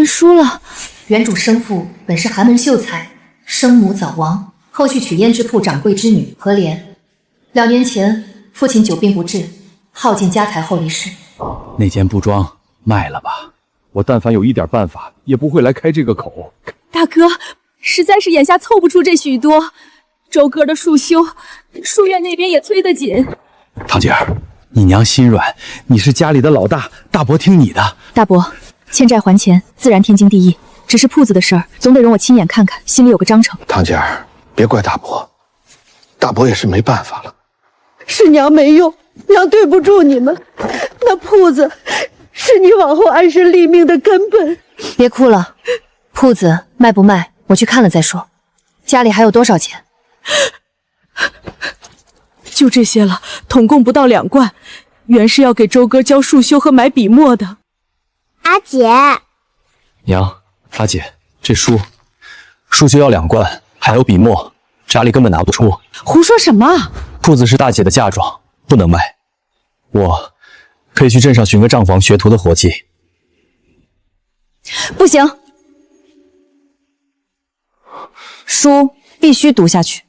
然输了。原主生父本是寒门秀才，生母早亡，后续娶胭脂铺掌柜之女何莲。2年前，父亲久病不治，耗尽家财后离世。那件布庄卖了吧，我但凡有一点办法，也不会来开这个口。大哥，实在是眼下凑不出这许多。周哥的束修，书院那边也催得紧。堂姐儿，你娘心软，你是家里的老大，大伯听你的。大伯，欠债还钱自然天经地义，只是铺子的事儿，总得容我亲眼看看，心里有个章程。堂姐儿，别怪大伯，大伯也是没办法了。是娘没用，娘对不住你们。那铺子是你往后安身立命的根本。别哭了，铺子卖不卖，我去看了再说。家里还有多少钱？就这些了，统共不到2贯，原是要给周哥交束修和买笔墨的。阿姐，娘，阿姐，这书就要2贯，还有笔墨，家里根本拿不出。胡说什么？铺子是大姐的嫁妆，不能卖。我可以去镇上寻个账房学徒的活计。不行，书必须读下去。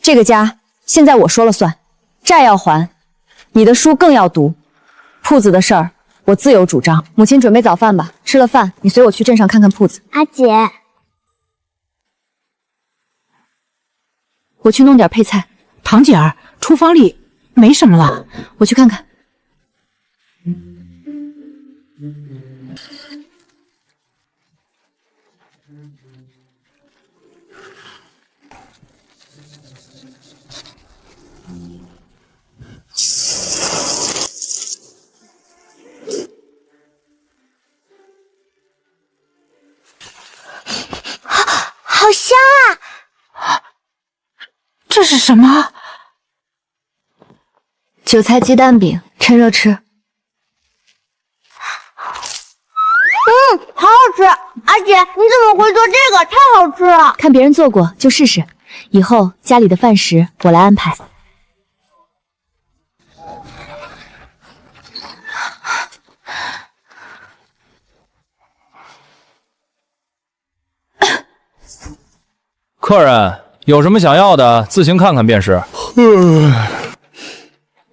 这个家现在我说了算，债要还，你的书更要读。铺子的事儿我自有主张。母亲准备早饭吧，吃了饭你随我去镇上看看铺子。阿姐，我去弄点配菜。堂姐儿，厨房里没什么了，我去看看。好香啊！这是什么？韭菜鸡蛋饼，趁热吃。好好吃！阿姐，你怎么会做这个？太好吃了！看别人做过就试试，以后家里的饭食我来安排。客人有什么想要的，自行看看便是。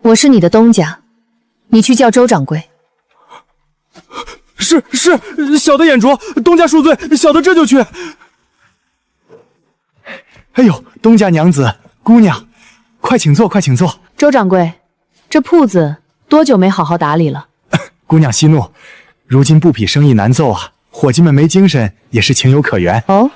我是你的东家，你去叫周掌柜。是，小的眼拙，东家恕罪，小的这就去。哎呦，东家娘子，姑娘，快请坐，快请坐。周掌柜，这铺子多久没好好打理了？姑娘息怒，如今布匹生意难奏啊，伙计们没精神也是情有可原。哦，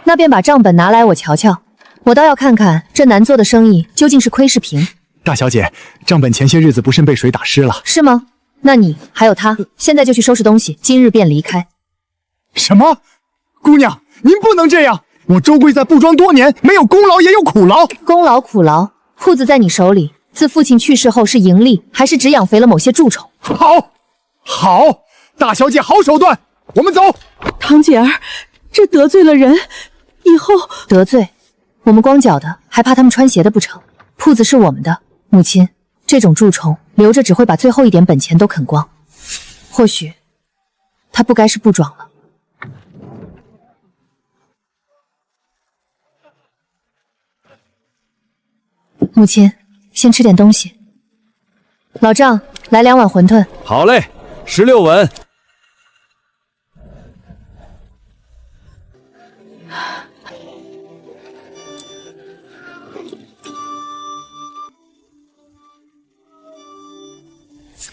那便把账本拿来我瞧瞧，我倒要看看这难做的生意究竟是亏是平。大小姐，账本前些日子不慎被水打湿了。是吗？那你还有他，现在就去收拾东西，今日便离开。什么？姑娘，您不能这样！我周贵在布庄多年，没有功劳也有苦劳。功劳苦劳，铺子在你手里，自父亲去世后是盈利，还是只养肥了某些蛀虫？好，大小姐好手段，我们走。堂姐儿，这得罪了人，以后得罪我们光脚的，还怕他们穿鞋的不成？铺子是我们的，母亲，这种蛀虫留着只会把最后一点本钱都啃光。或许他不该是布庄了。母亲，先吃点东西。老丈，来2碗馄饨。好嘞，16文。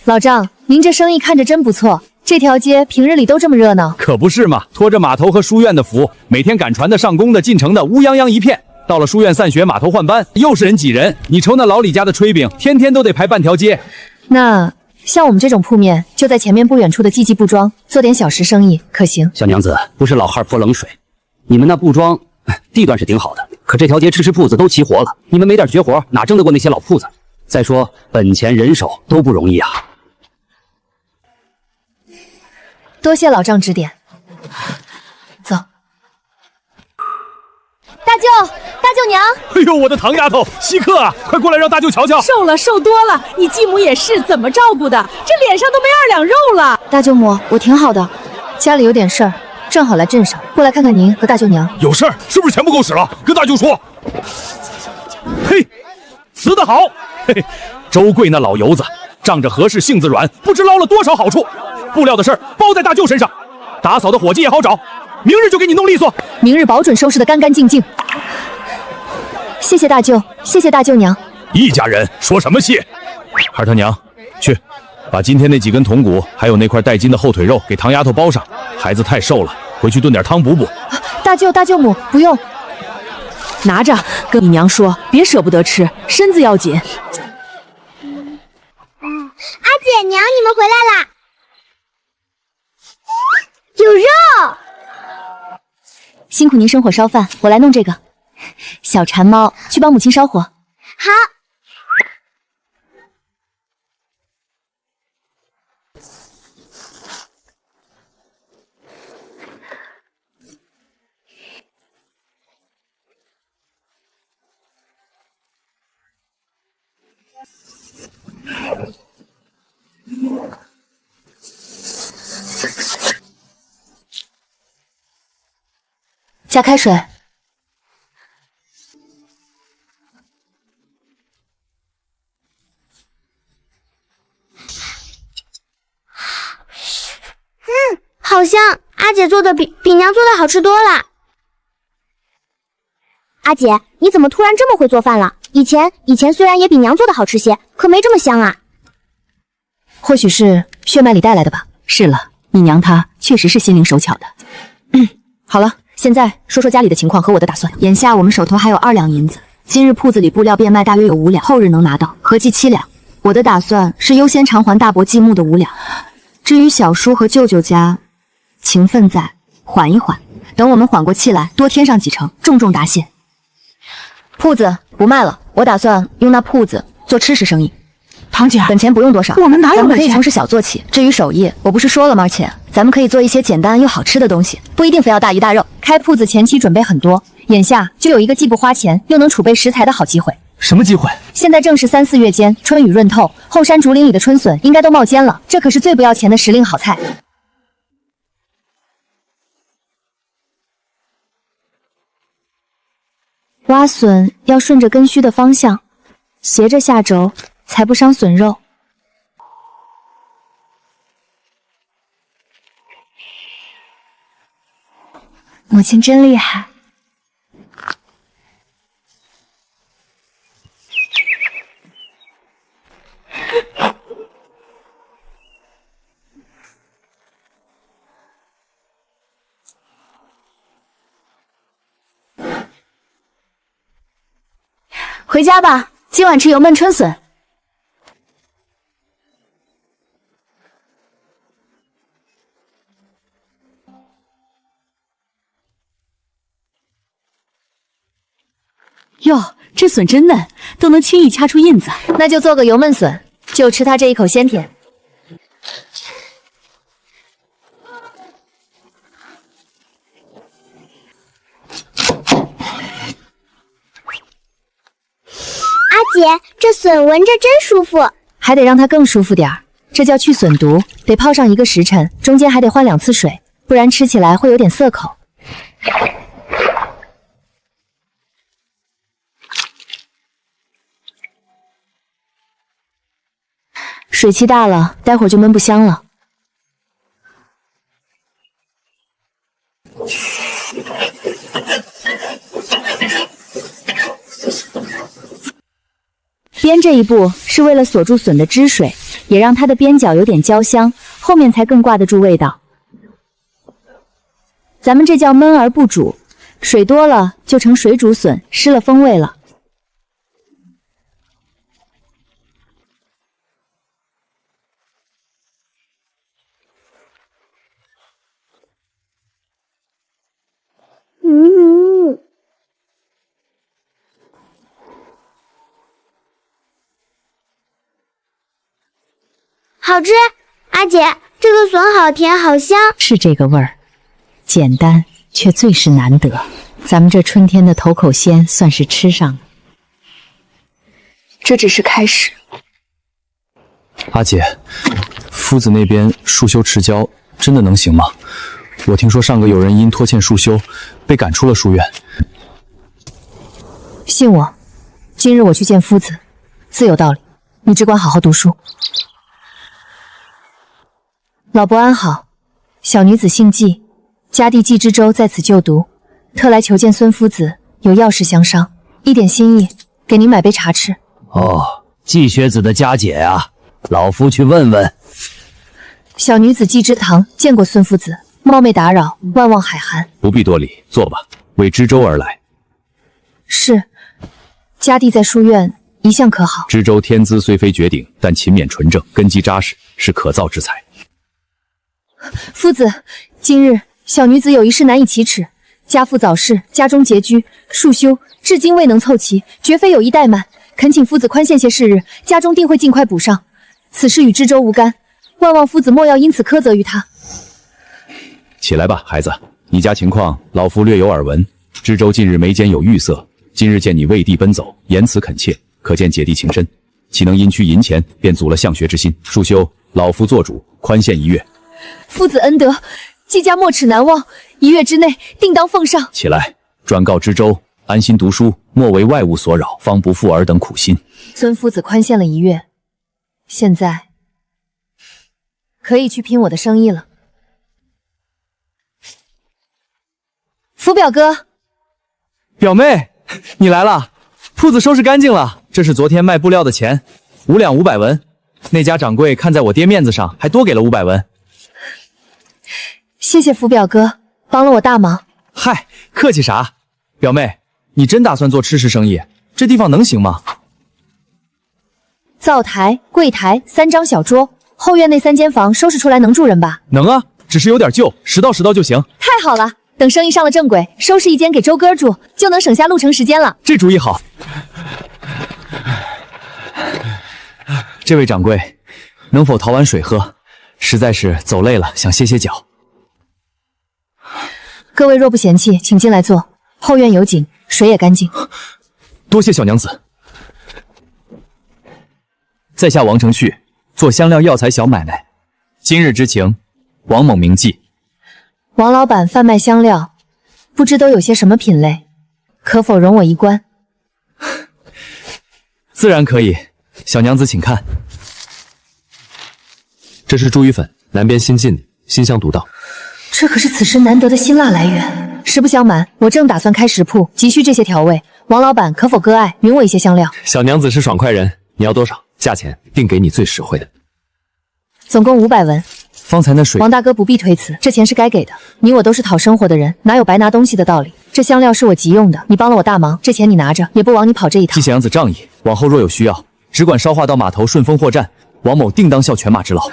老丈，您这生意看着真不错，这条街平日里都这么热闹？可不是嘛，托着码头和书院的福，每天赶船的、上工的、进城的，乌泱泱一片。到了书院散学，码头换班，又是人挤人。你瞅那老李家的炊饼，天天都得排半条街。那像我们这种铺面，就在前面不远处的季季布庄做点小食生意，可行？小娘子，不是老汉泼冷水，你们那布庄地段是挺好的，可这条街吃铺子都齐活了，你们没点绝活，哪争得过那些老铺子？再说本钱人手都不容易啊。多谢老丈指点。走。大舅娘！哎呦，我的唐丫头，稀客啊，快过来让大舅瞧瞧。瘦了，瘦多了。你继母也是，怎么照顾的？这脸上都没2两肉了。大舅母，我挺好的，家里有点事儿，正好来镇上，过来看看您和大舅娘。有事儿？是不是钱不够使了？跟大舅说。嘿，辞得好！嘿嘿，周贵那老油子仗着何氏性子软，不知捞了多少好处。布料的事儿包在大舅身上，打扫的伙计也好找，明日就给你弄利索。明日保准收拾得干干净净。谢谢大舅，谢谢大舅娘。一家人说什么谢？二他娘，去把今天那几根筒骨还有那块带筋的后腿肉给唐丫头包上，孩子太瘦了，回去炖点汤补补。大舅大舅母不用，拿着，跟你娘说，别舍不得吃，身子要紧。阿姐娘，你们回来啦！有肉。辛苦您生火烧饭，我来弄这个。小馋猫去帮母亲烧火。好。加开水。好香！阿姐做的比娘做的好吃多了。阿姐，你怎么突然这么会做饭了？以前虽然也比娘做的好吃些，可没这么香啊。或许是血脉里带来的吧。是了，你娘她确实是心灵手巧的。好了，现在说说家里的情况和我的打算。眼下我们手头还有2两银子，今日铺子里布料变卖大约有5两，后日能拿到，合计7两。我的打算是优先偿还大伯继木的5两，至于小叔和舅舅家，情分在，缓一缓，等我们缓过气来，多添上几成，重重答谢。铺子不卖了，我打算用那铺子做吃食生意。堂姐，本钱不用多少，我们哪有本钱？咱们可以从事小做起。至于手艺，我不是说了吗？且咱们可以做一些简单又好吃的东西，不一定非要大鱼大肉。开铺子前期准备很多，眼下就有一个既不花钱又能储备食材的好机会。什么机会？现在正是3、4月间，春雨润透，后山竹林里的春笋应该都冒尖了，这可是最不要钱的时令好菜。挖笋要顺着根须的方向，斜着下轴，才不伤笋肉。母亲真厉害。回家吧，今晚吃油焖春笋。哟，这笋真嫩，都能轻易掐出印子。那就做个油焖笋，就吃它这一口鲜甜。阿姐，这笋闻着真舒服，还得让它更舒服点儿，这叫去笋毒，得泡上1个时辰，中间还得换2次水，不然吃起来会有点涩口。水气大了，待会儿就焖不香了。煸这一步是为了锁住笋的汁水，也让它的边角有点焦香，后面才更挂得住味道。咱们这叫焖而不煮，水多了就成水煮笋，失了风味了。好吃。阿姐，这个笋好甜好香。是这个味儿，简单却最是难得。咱们这春天的头口鲜算是吃上了。这只是开始。阿姐，夫子那边束修持胶真的能行吗？我听说上个有人因拖欠束修，被赶出了书院。信我，今日我去见夫子，自有道理。你只管好好读书。老伯安好，小女子姓季，家弟季之舟在此就读，特来求见孙夫子，有要事相商，一点心意，给您买杯茶吃。哦，季学子的家姐啊，老夫去问问。小女子季之堂见过孙夫子，冒昧打扰，万望海涵。不必多礼，坐吧。为知州而来。是，家弟在书院一向可好？知州天资虽非绝顶，但勤勉纯正，根基扎实，是可造之才。夫子，今日小女子有一事难以启齿，家父早逝，家中拮据，束修至今未能凑齐，绝非有意怠慢，恳请夫子宽限些是日，家中定会尽快补上。此事与知州无干，万望夫子莫要因此苛责于他。起来吧，孩子，你家情况老夫略有耳闻。知州近日眉间有玉色，今日见你为弟奔走，言辞恳切，可见姐弟情深，岂能因区银钱便阻了向学之心？束修，老夫做主，宽限1月。夫子恩德，季家没齿难忘，1月之内定当奉上。起来，转告知州，安心读书，莫为外物所扰，方不负尔等苦心。孙夫子宽限了1月，现在可以去拼我的生意了。福表哥，表妹，你来了，铺子收拾干净了，这是昨天卖布料的钱，5两500文。那家掌柜看在我爹面子上，还多给了500文。谢谢福表哥，帮了我大忙。嗨，客气啥？表妹，你真打算做吃食生意？这地方能行吗？灶台、柜台3张小桌，后院那3间房收拾出来能住人吧？能啊，只是有点旧，10到10到就行。太好了，等生意上了正轨，收拾一间给周哥住，就能省下路程时间了。这主意好。这位掌柜，能否讨碗水喝？实在是走累了，想歇歇脚。各位若不嫌弃，请进来坐。后院有井，水也干净。多谢小娘子。在下王承旭，做香料药材小买卖。今日之情，王某铭记。王老板贩卖香料，不知都有些什么品类？可否容我一观？自然可以，小娘子请看。这是茱萸粉，南边新进的，馨香独到。这可是此时难得的辛辣来源。实不相瞒，我正打算开食铺，急需这些调味。王老板可否割爱，允我一些香料？小娘子是爽快人，你要多少？价钱定给你最实惠的。总共500文。方才那水，王大哥不必推辞，这钱是该给的。你我都是讨生活的人，哪有白拿东西的道理？这香料是我急用的，你帮了我大忙，这钱你拿着，也不枉你跑这一趟。记小娘子仗义，往后若有需要，只管捎话到码头顺丰货站，王某定当效犬马之劳。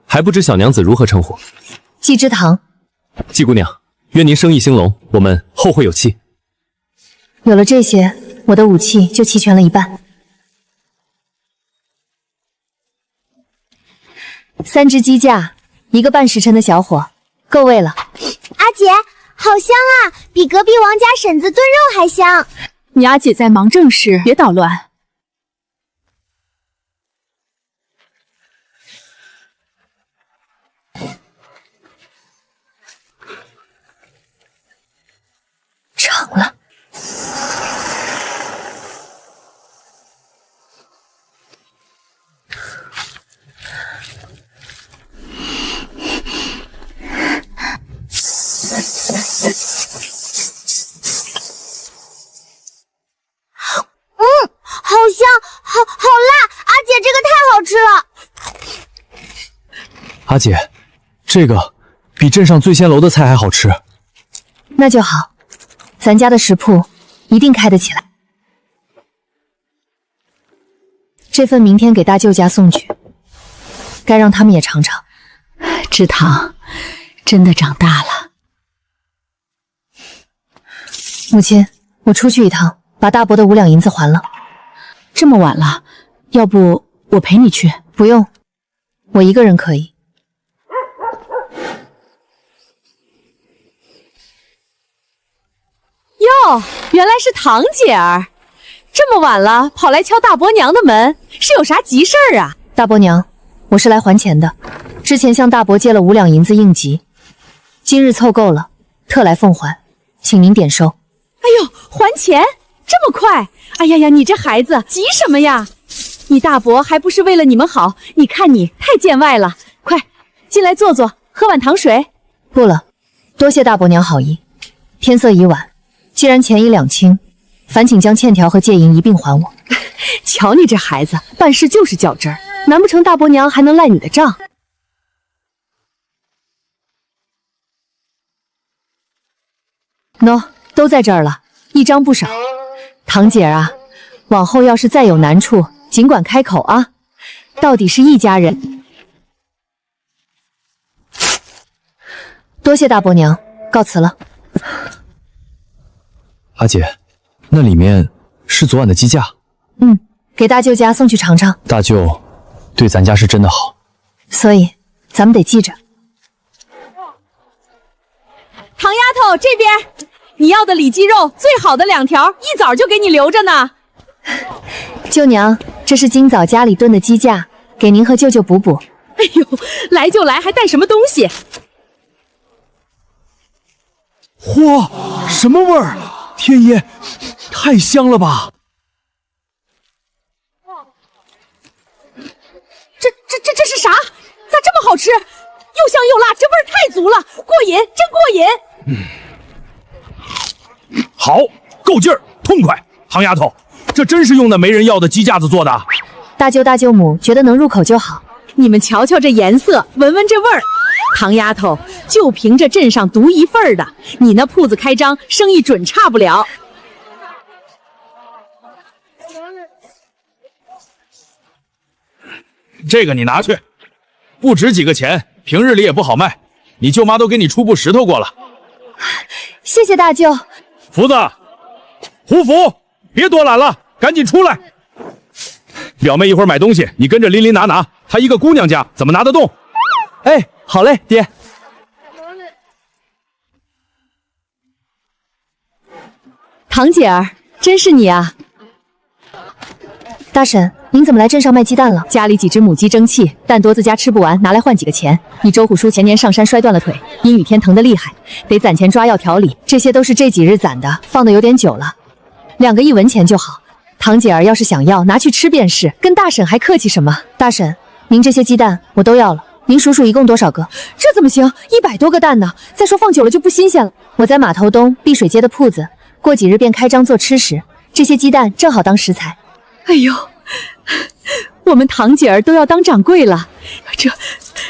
还不知小娘子如何称呼？季之堂。季姑娘，愿您生意兴隆，我们后会有期。有了这些，我的武器就齐全了一半。3只鸡架，1个半时辰的小火，够味了。阿姐，好香啊，比隔壁王家婶子炖肉还香。你阿姐在忙正事，别捣乱。尝了。好香，好辣！阿姐，这个太好吃了。阿姐，这个比镇上醉仙楼的菜还好吃。那就好，咱家的食铺一定开得起来。这份明天给大舅家送去，该让他们也尝尝。知堂真的长大了。母亲，我出去一趟，把大伯的5两银子还了。这么晚了，要不我陪你去？不用，我一个人可以。哟，原来是堂姐儿，这么晚了跑来敲大伯娘的门，是有啥急事儿啊？大伯娘，我是来还钱的。之前向大伯借了5两银子应急，今日凑够了，特来奉还，请您点收。哎呦，还钱这么快？哎呀呀，你这孩子急什么呀？你大伯还不是为了你们好？你看你太见外了，快进来坐坐，喝碗糖水。不了，多谢大伯娘好意。天色已晚，既然钱已两清，烦请将欠条和借银一并还我。瞧你这孩子，办事就是较真儿，难不成大伯娘还能赖你的账？喏，都在这儿了，一张不少。堂姐儿啊，往后要是再有难处，尽管开口啊，到底是一家人。多谢大伯娘，告辞了。阿姐，那里面是昨晚的鸡架。给大舅家送去尝尝。大舅对咱家是真的好，所以咱们得记着。唐丫头这边，你要的里脊肉最好的2条，一早就给你留着呢。舅娘，这是今早家里炖的鸡架，给您和舅舅补补。哎呦，来就来，还带什么东西？嚯，什么味儿？天爷，太香了吧！这是啥？咋这么好吃？又香又辣，这味儿太足了，过瘾，真过瘾！好，够劲儿，痛快！唐丫头，这真是用那没人要的鸡架子做的。大舅大舅母觉得能入口就好。你们瞧瞧这颜色，闻闻这味儿。唐丫头，就凭这镇上独一份的，你那铺子开张，生意准差不了。这个你拿去，不值几个钱，平日里也不好卖。你舅妈都给你出布石头过了。谢谢大舅。福子，胡福，别多揽了，赶紧出来。表妹一会儿买东西，你跟着拎拎拿拿，她一个姑娘家怎么拿得动？哎，好嘞，爹。堂姐儿，真是你啊！大婶，您怎么来镇上卖鸡蛋了？家里几只母鸡争气，蛋多自家吃不完，拿来换几个钱。你周虎叔前年上山摔断了腿，阴雨天疼得厉害，得攒钱抓药调理，这些都是这几日攒的，放的有点久了，2个1文钱就好。堂姐儿要是想要，拿去吃便是，跟大婶还客气什么？大婶，您这些鸡蛋我都要了，您数数一共多少个？这怎么行？100多个蛋呢！再说放久了就不新鲜了。我在码头东碧水街的铺子，过几日便开张做吃食，这些鸡蛋正好当食材。哎呦，我们堂姐儿都要当掌柜了，这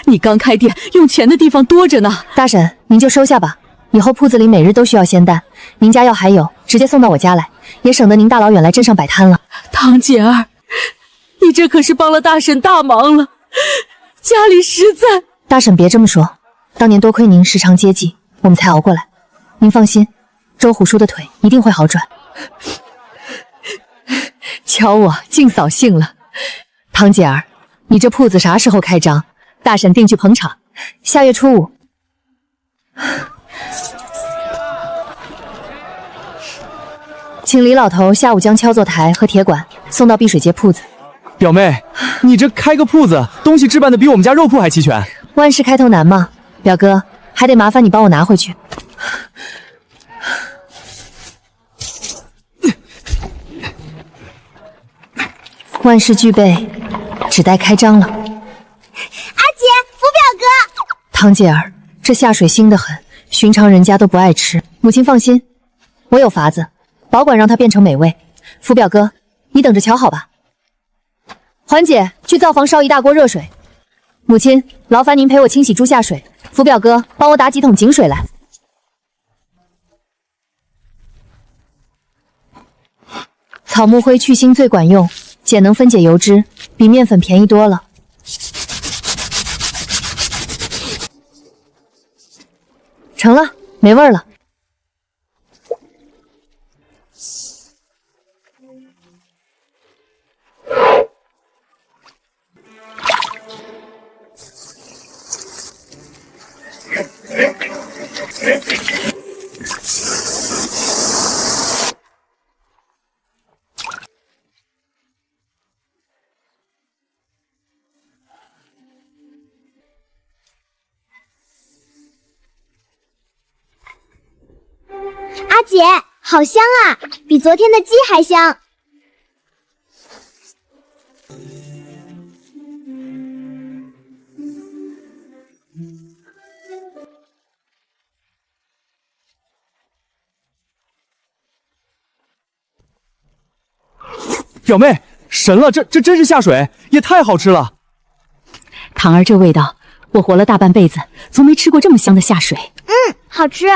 你刚开店，用钱的地方多着呢。大婶，您就收下吧，以后铺子里每日都需要鲜蛋，您家要还有，直接送到我家来，也省得您大老远来镇上摆摊了。堂姐儿，你这可是帮了大婶大忙了，家里实在……大婶别这么说，当年多亏您时常接济，我们才熬过来。您放心，周虎叔的腿一定会好转。瞧我净扫兴了。堂姐儿，你这铺子啥时候开张？大婶定去捧场。下月初5。请李老头下午将敲作台和铁管送到碧水街铺子。表妹，你这开个铺子，东西置办的比我们家肉铺还齐全。万事开头难嘛，表哥，还得麻烦你帮我拿回去。万事俱备，只待开张了。阿姐，福表哥，堂姐儿，这下水腥得很，寻常人家都不爱吃。母亲放心，我有法子，保管让它变成美味。福表哥，你等着瞧好吧。环姐，去灶房烧1大锅热水。母亲，劳烦您陪我清洗猪下水。福表哥，帮我打几桶井水来。草木灰去腥最管用，碱能分解油脂，比面粉便宜多了。成了，没味儿了。姐，好香啊，比昨天的鸡还香。表妹，神了，这真是下水，也太好吃了。糖儿这味道，我活了大半辈子，从没吃过这么香的下水。好吃。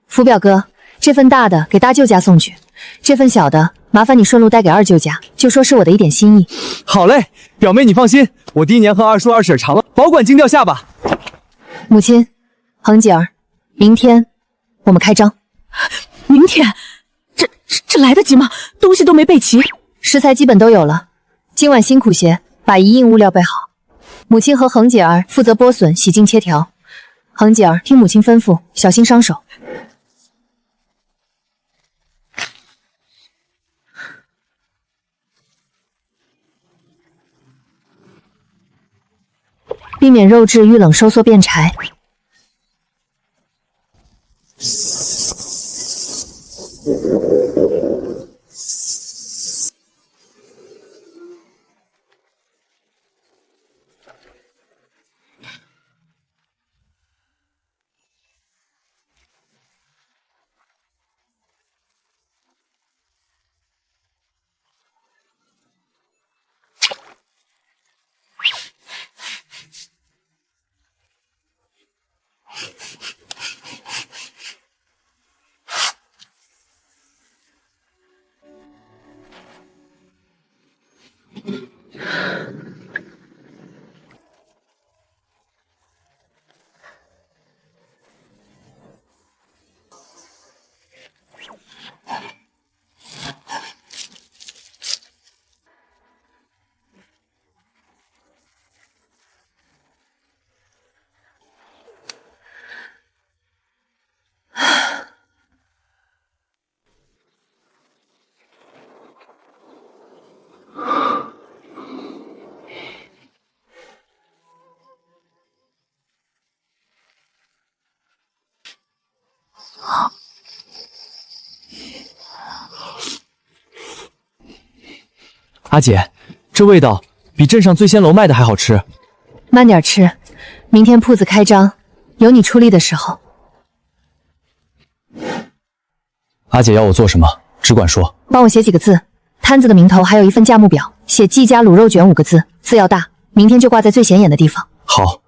福表哥，这份大的给大舅家送去，这份小的麻烦你顺路带给二舅家，就说是我的一点心意。好嘞，表妹你放心，我第一年和二叔二婶尝了，保管惊掉下巴。母亲，恒姐儿，明天我们开张。明天？这来得及吗？东西都没备齐，食材基本都有了，今晚辛苦些，把一应物料备好。母亲和恒姐儿负责剥笋、洗净、切条，恒姐儿听母亲吩咐，小心伤手。避免肉质遇冷收缩变柴。阿姐，这味道比镇上醉仙楼卖的还好吃。慢点吃，明天铺子开张，有你出力的时候。阿姐要我做什么，只管说。帮我写几个字，摊子的名头还有一份价目表，写季家卤肉卷5个字，字要大，明天就挂在最显眼的地方。好。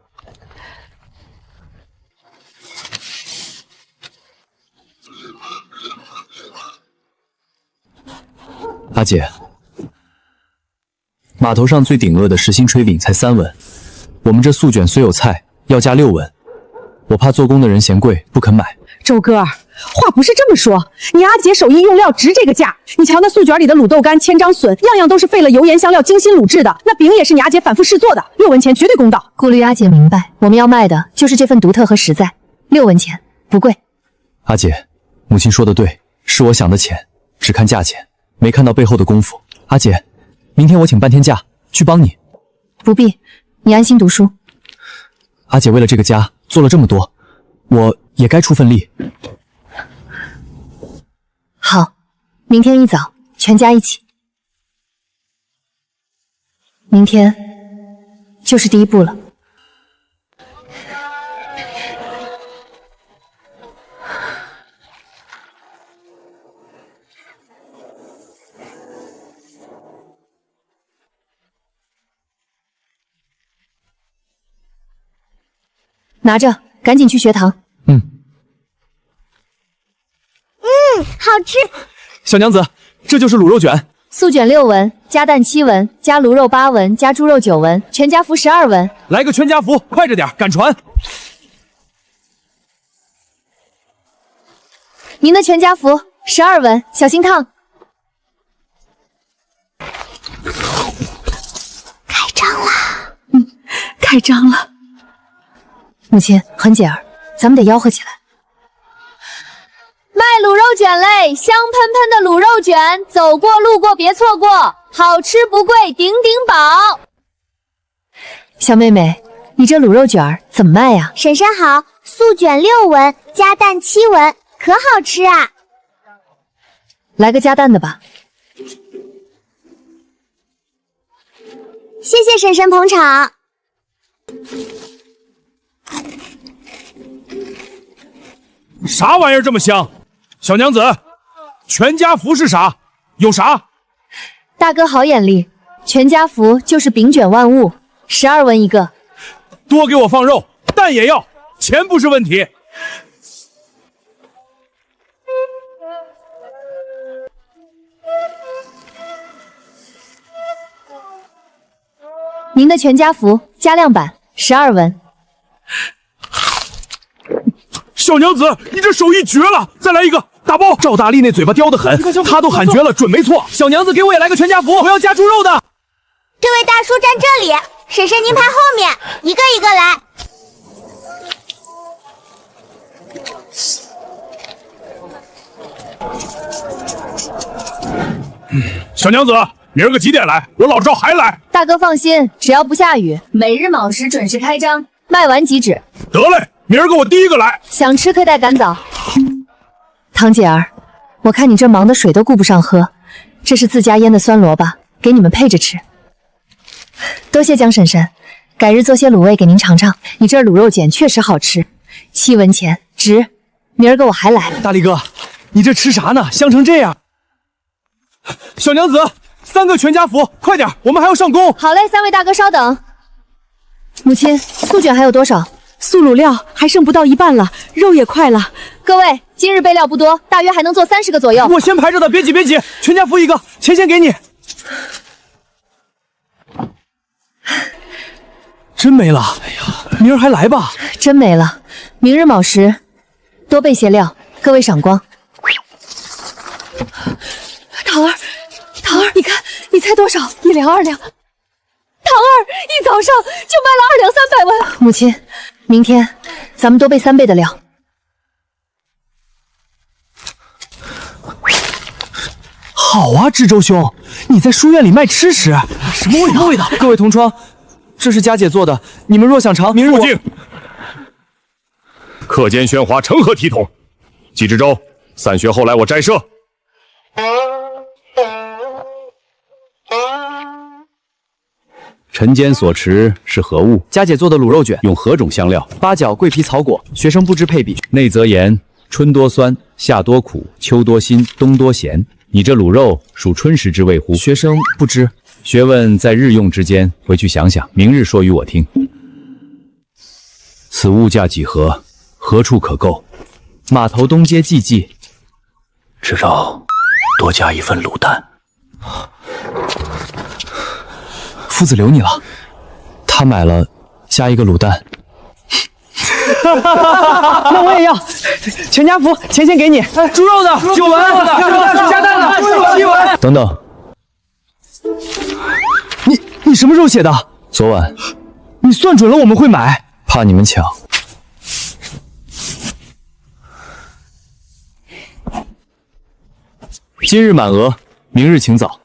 阿姐，码头上最顶饿的时薪炊饼才3文，我们这素卷虽有菜，要价6文，我怕做工的人嫌贵不肯买。周哥儿，话不是这么说，你阿姐手艺用料值这个价。你瞧那素卷里的卤豆干、千张笋，样样都是费了油盐香料精心卤制的，那饼也是你阿姐反复试做的，6文钱绝对公道。顾虑阿姐明白，我们要卖的就是这份独特和实在，6文钱不贵。阿姐，母亲说的对，是我想的浅，只看价钱，没看到背后的功夫。阿姐，明天我请半天假去帮你。不必，你安心读书。阿姐为了这个家做了这么多，我也该出份力。好，明天一早全家一起。明天就是第一步了。拿着，赶紧去学堂。好吃。小娘子，这就是卤肉卷。素卷6文，加蛋7文，加卤肉8文，加猪肉9文，全家福12文。来个全家福，快着点，赶船。您的全家福12文，小心烫。开张啦！开张了。母亲，恒姐儿，咱们得吆喝起来。卖卤肉卷嘞，香喷喷的卤肉卷，走过路过别错过，好吃不贵，顶顶饱。小妹妹，你这卤肉卷儿怎么卖呀？婶婶好，素卷6文，加蛋7文，可好吃啊！来个加蛋的吧。谢谢婶婶捧场。啥玩意儿这么香？小娘子，全家福是啥？有啥？大哥好眼力，全家福就是饼卷万物，12文一个。多给我放肉，蛋也要，钱不是问题。您的全家福加量版12文。小娘子，你这手艺绝了！再来一个，打包。赵大力那嘴巴刁得很，他都喊绝了，准没错。小娘子，给我也来个全家福，我要加猪肉的。这位大叔站这里，婶婶您排后面，一个一个来。小娘子，明儿个几点来？我老赵还来。大哥放心，只要不下雨，每日卯时准时开张，卖完即止。得嘞，明儿个我第一个来。想吃可带赶早。堂姐儿，我看你这忙的水都顾不上喝，这是自家腌的酸萝卜，给你们配着吃。多谢江婶婶，改日做些卤味给您尝尝。你这卤肉卷确实好吃，7文钱值。明儿个我还来。大力哥，你这吃啥呢？香成这样！小娘子，3个全家福，快点，我们还要上工。好嘞，3位大哥稍等。母亲，素卷还有多少？素卤料还剩不到一半了，肉也快了。各位，今日备料不多，大约还能做30个左右。我先排着的，别急别急，全家福一个，钱先给你。真没了，哎呀，明儿还来吧。真没了，明日卯时多备些料，各位赏光。桃儿，你看，你猜多少？1两2两。桃儿一早上就卖了2两300文。母亲，明天咱们多备3倍的料。好啊，知州兄，你在书院里卖吃食，什么味道？各位同窗，这是佳姐做的，你们若想尝，明日我……课间喧哗，成何体统？季知州，散学后来我斋舍。晨间所持是何物？佳姐做的卤肉卷，用何种香料？八角、桂皮、草果。学生不知配比。内则言春多酸，夏多苦，秋多辛，冬多咸。你这卤肉属春时之味乎？学生不知。学问在日用之间，回去想想，明日说与我听。此物价几何？何处可购？码头东街季记。知州，多加一份卤蛋。夫子留你了，他买了，加一个卤蛋。那我也要，全家福，钱先给你。猪肉的9文，加蛋的7文。等等，你什么时候写的？昨晚。你算准了我们会买，怕你们抢。今日满额，明日请早。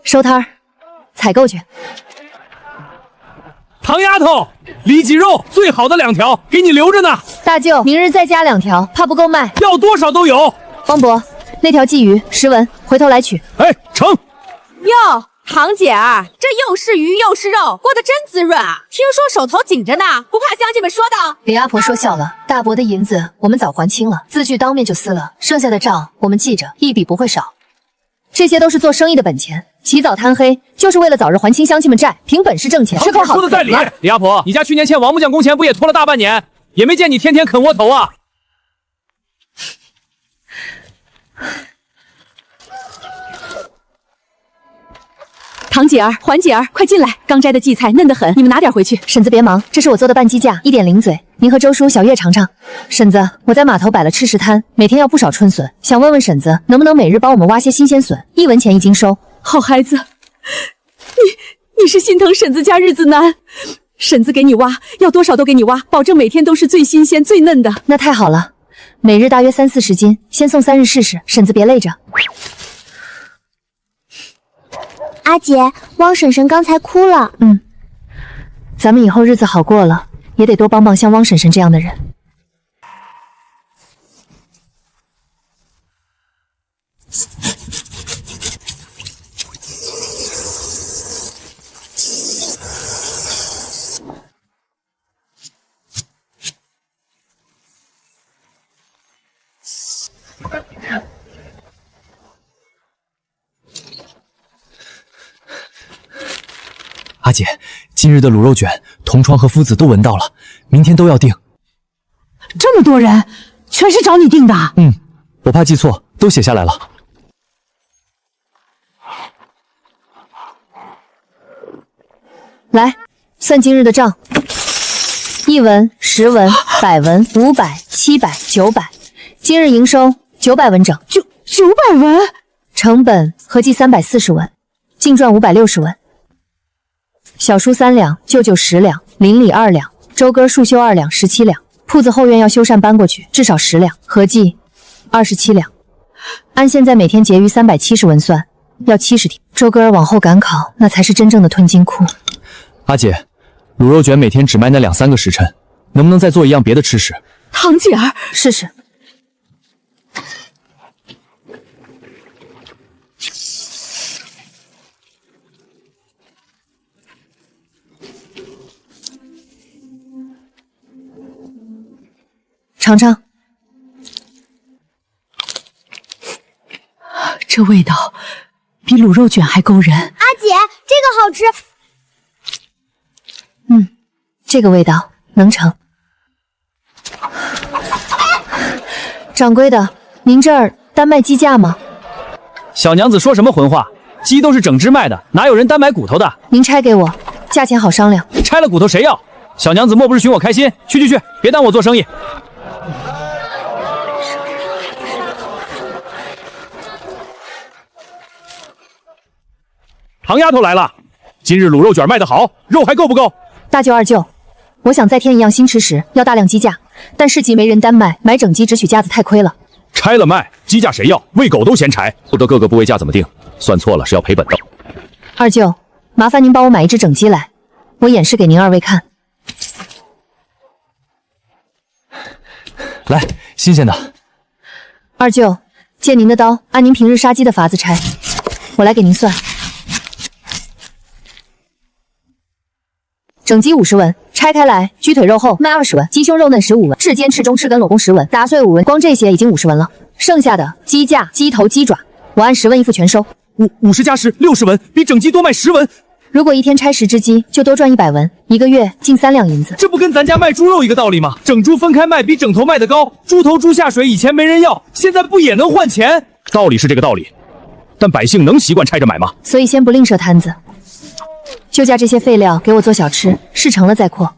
收摊儿，采购去。唐丫头，里脊肉最好的2条，给你留着呢。大舅，明日再加2条，怕不够卖。要多少都有。汪伯，那条鲫鱼10文，回头来取。哎，成。哟，堂姐儿，这又是鱼又是肉，过得真滋润啊！听说手头紧着呢，不怕乡亲们说道？林阿婆说笑了，大伯的银子我们早还清了，字据当面就撕了，剩下的账我们记着，一笔不会少。这些都是做生意的本钱，起早贪黑就是为了早日还清乡亲们债，凭本事挣钱，吃口好说的在理。李阿婆，你家去年欠王木匠工钱不也拖了大半年，也没见你天天啃窝头啊？堂姐儿、环姐儿，快进来！刚摘的荠菜嫩得很，你们拿点回去。婶子别忙，这是我做的拌鸡架，一点零嘴，您和周叔、小月尝尝。婶子，我在码头摆了吃食摊，每天要不少春笋，想问问婶子，能不能每日帮我们挖些新鲜笋，1文钱一斤收。好孩子，你是心疼婶子家日子难，婶子给你挖，要多少都给你挖，保证每天都是最新鲜、最嫩的。那太好了，每日大约3-40斤，先送3日试试，婶子别累着。阿姐，汪婶婶刚才哭了。咱们以后日子好过了，也得多帮帮像汪婶婶这样的人。阿姐，今日的卤肉卷，同窗和夫子都闻到了，明天都要订。这么多人，全是找你订的？我怕记错，都写下来了。来，算今日的账：1文、10文、100文、500、700、900。今日营收900文整，900文，成本合计340文，净赚560文。小叔3两，舅舅10两，邻里2两，周哥束绣2两，17两。铺子后院要修缮搬过去，至少10两，合计27两。按现在每天结余370文算，要70天。周哥往后赶考，那才是真正的吞金库。阿姐，卤肉卷每天只卖那2-3个时辰，能不能再做一样别的吃食？堂姐儿，试试。尝尝，这味道比卤肉卷还勾人。阿姐，这个好吃。这个味道能成。掌柜的，您这儿单卖鸡架吗？小娘子说什么混话？鸡都是整只卖的，哪有人单买骨头的？您拆给我，价钱好商量。拆了骨头谁要？小娘子莫不是寻我开心？去，别耽误我做生意。唐丫头来了，今日卤肉卷卖得好，肉还够不够？大舅二舅，我想再添一样新吃食，要大量鸡架，但市集没人单卖，买整鸡只取架子太亏了。拆了卖，鸡架谁要？喂狗都嫌柴。不得各个部位价怎么定？算错了是要赔本的。二舅，麻烦您帮我买一只整鸡来，我演示给您2位看。来，新鲜的。二舅，借您的刀，按您平日杀鸡的法子拆，我来给您算。整鸡50文，拆开来，鸡腿肉厚，卖20文；鸡胸肉嫩15文，翅尖、翅中、翅根、裸弓10文，打碎5文。光这些已经50文了，剩下的鸡架、鸡头、鸡爪，我按10文一副全收。50加10 60文，比整鸡多卖10文。如果一天拆10只鸡，就多赚100文，1个月近3两银子。这不跟咱家卖猪肉一个道理吗？整猪分开卖比整头卖的高，猪头、猪下水以前没人要，现在不也能换钱？道理是这个道理，但百姓能习惯拆着买吗？所以先不吝啬摊子。就价这些废料给我做小吃，事成了再扩。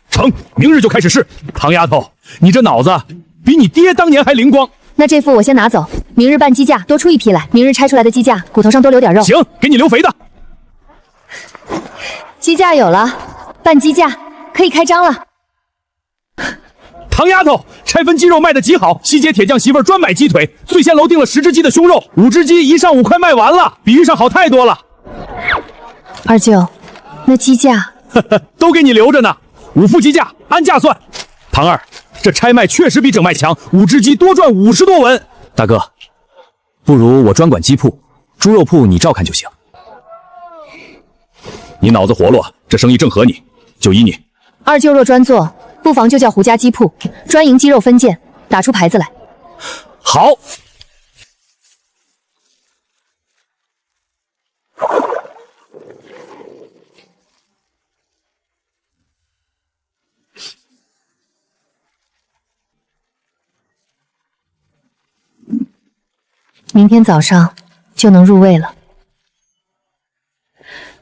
成，明日就开始试。唐丫头，你这脑子比你爹当年还灵光。那这副我先拿走，明日拌鸡架多出一批来。明日拆出来的鸡架骨头上多留点肉。行，给你留肥的。鸡架有了，拌鸡架可以开张了。唐丫头，拆分鸡肉卖得极好，西街铁匠媳妇专买鸡腿，最先楼订了10只鸡的胸肉，5只鸡一上午快卖完了，比遇上好太多了。二舅，那鸡架都给你留着呢，5副鸡架按价算。唐二，这拆卖确实比整卖强，5只鸡多赚50多文。大哥，不如我专管鸡铺，猪肉铺你照看就行。你脑子活络，这生意正合你，就依你。二舅若专做，不妨就叫胡家鸡铺，专营鸡肉分件，打出牌子来。好。明天早上就能入味了。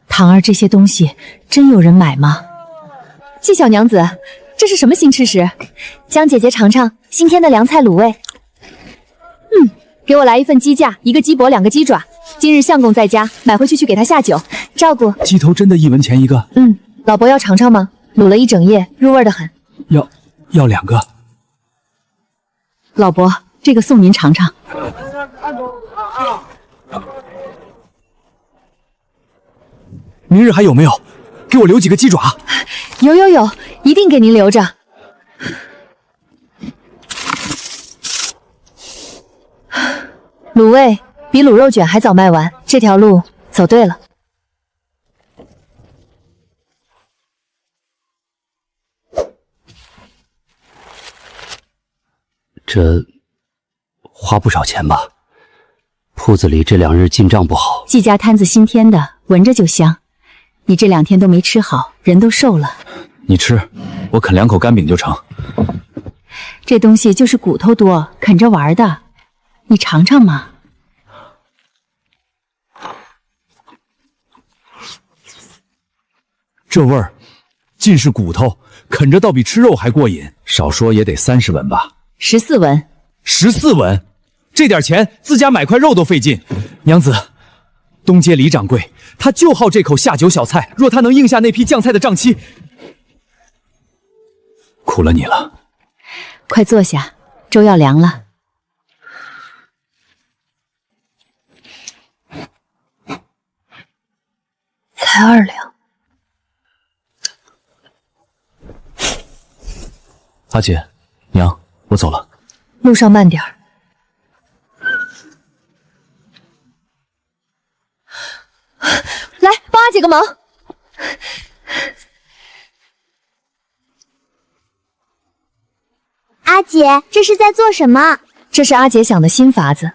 堂儿，这些东西真有人买吗？季小娘子，这是什么新吃食？江姐姐尝尝新添的凉菜卤味。给我来一份鸡架，1个鸡脖，2个鸡爪。今日相公在家，买回去给他下酒，照顾。鸡头真的1文钱一个？老伯要尝尝吗？卤了一整夜，入味的很。要2个。老伯，这个送您尝尝。明日还有没有？给我留几个鸡爪。有，一定给您留着。卤味比卤肉卷还早卖完，这条路走对了。这花不少钱吧？铺子里这2日进账不好。季家摊子新添的，闻着就香。你这2天都没吃好，人都瘦了。你吃，我啃2口干饼就成。这东西就是骨头多，啃着玩的，你尝尝嘛。这味儿，尽是骨头，啃着倒比吃肉还过瘾。少说也得30文吧？14文。14文，这点钱自家买块肉都费劲。娘子，东街李掌柜，他就好这口下酒小菜，若他能应下那批酱菜的账期，苦了你了。快坐下，粥要凉了。才2两。阿姐，娘，我走了。路上慢点儿。来，帮阿姐个忙。阿姐，这是在做什么？这是阿姐想的新法子。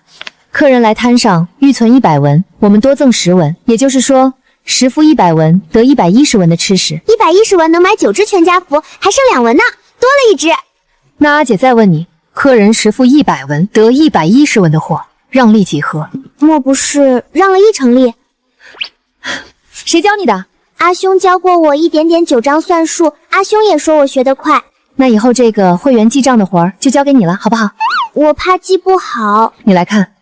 客人来摊上预存100文，我们多赠10文，也就是说10付100文得110文的吃食。110文能买9只全家福，还剩2文呢，多了1只。那阿姐再问你，客人10付100文得110文的货，让利几何？莫不是让了1成利？谁教你的？阿兄教过我一点点9章算术，阿兄也说我学得快。那以后这个会员记账的活儿就交给你了，好不好？我怕记不好。你来看，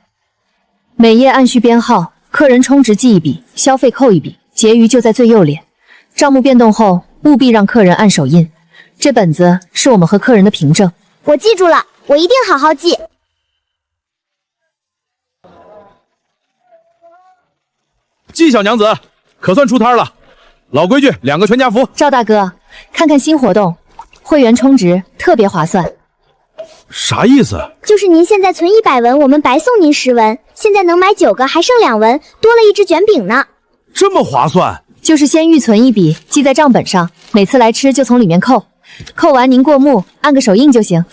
每页按序编号，客人充值记1笔，消费扣1笔，结余就在最右列。账目变动后，务必让客人按手印。这本子是我们和客人的凭证。我记住了，我一定好好记。季小娘子，可算出摊了。老规矩，2个全家福。赵大哥，看看新活动，会员充值特别划算。啥意思？就是您现在存100文，我们白送您10文，现在能买9个，还剩2文，多了1只卷饼呢。这么划算？就是先预存1笔，记在账本上，每次来吃就从里面扣，扣完您过目按个手印就行。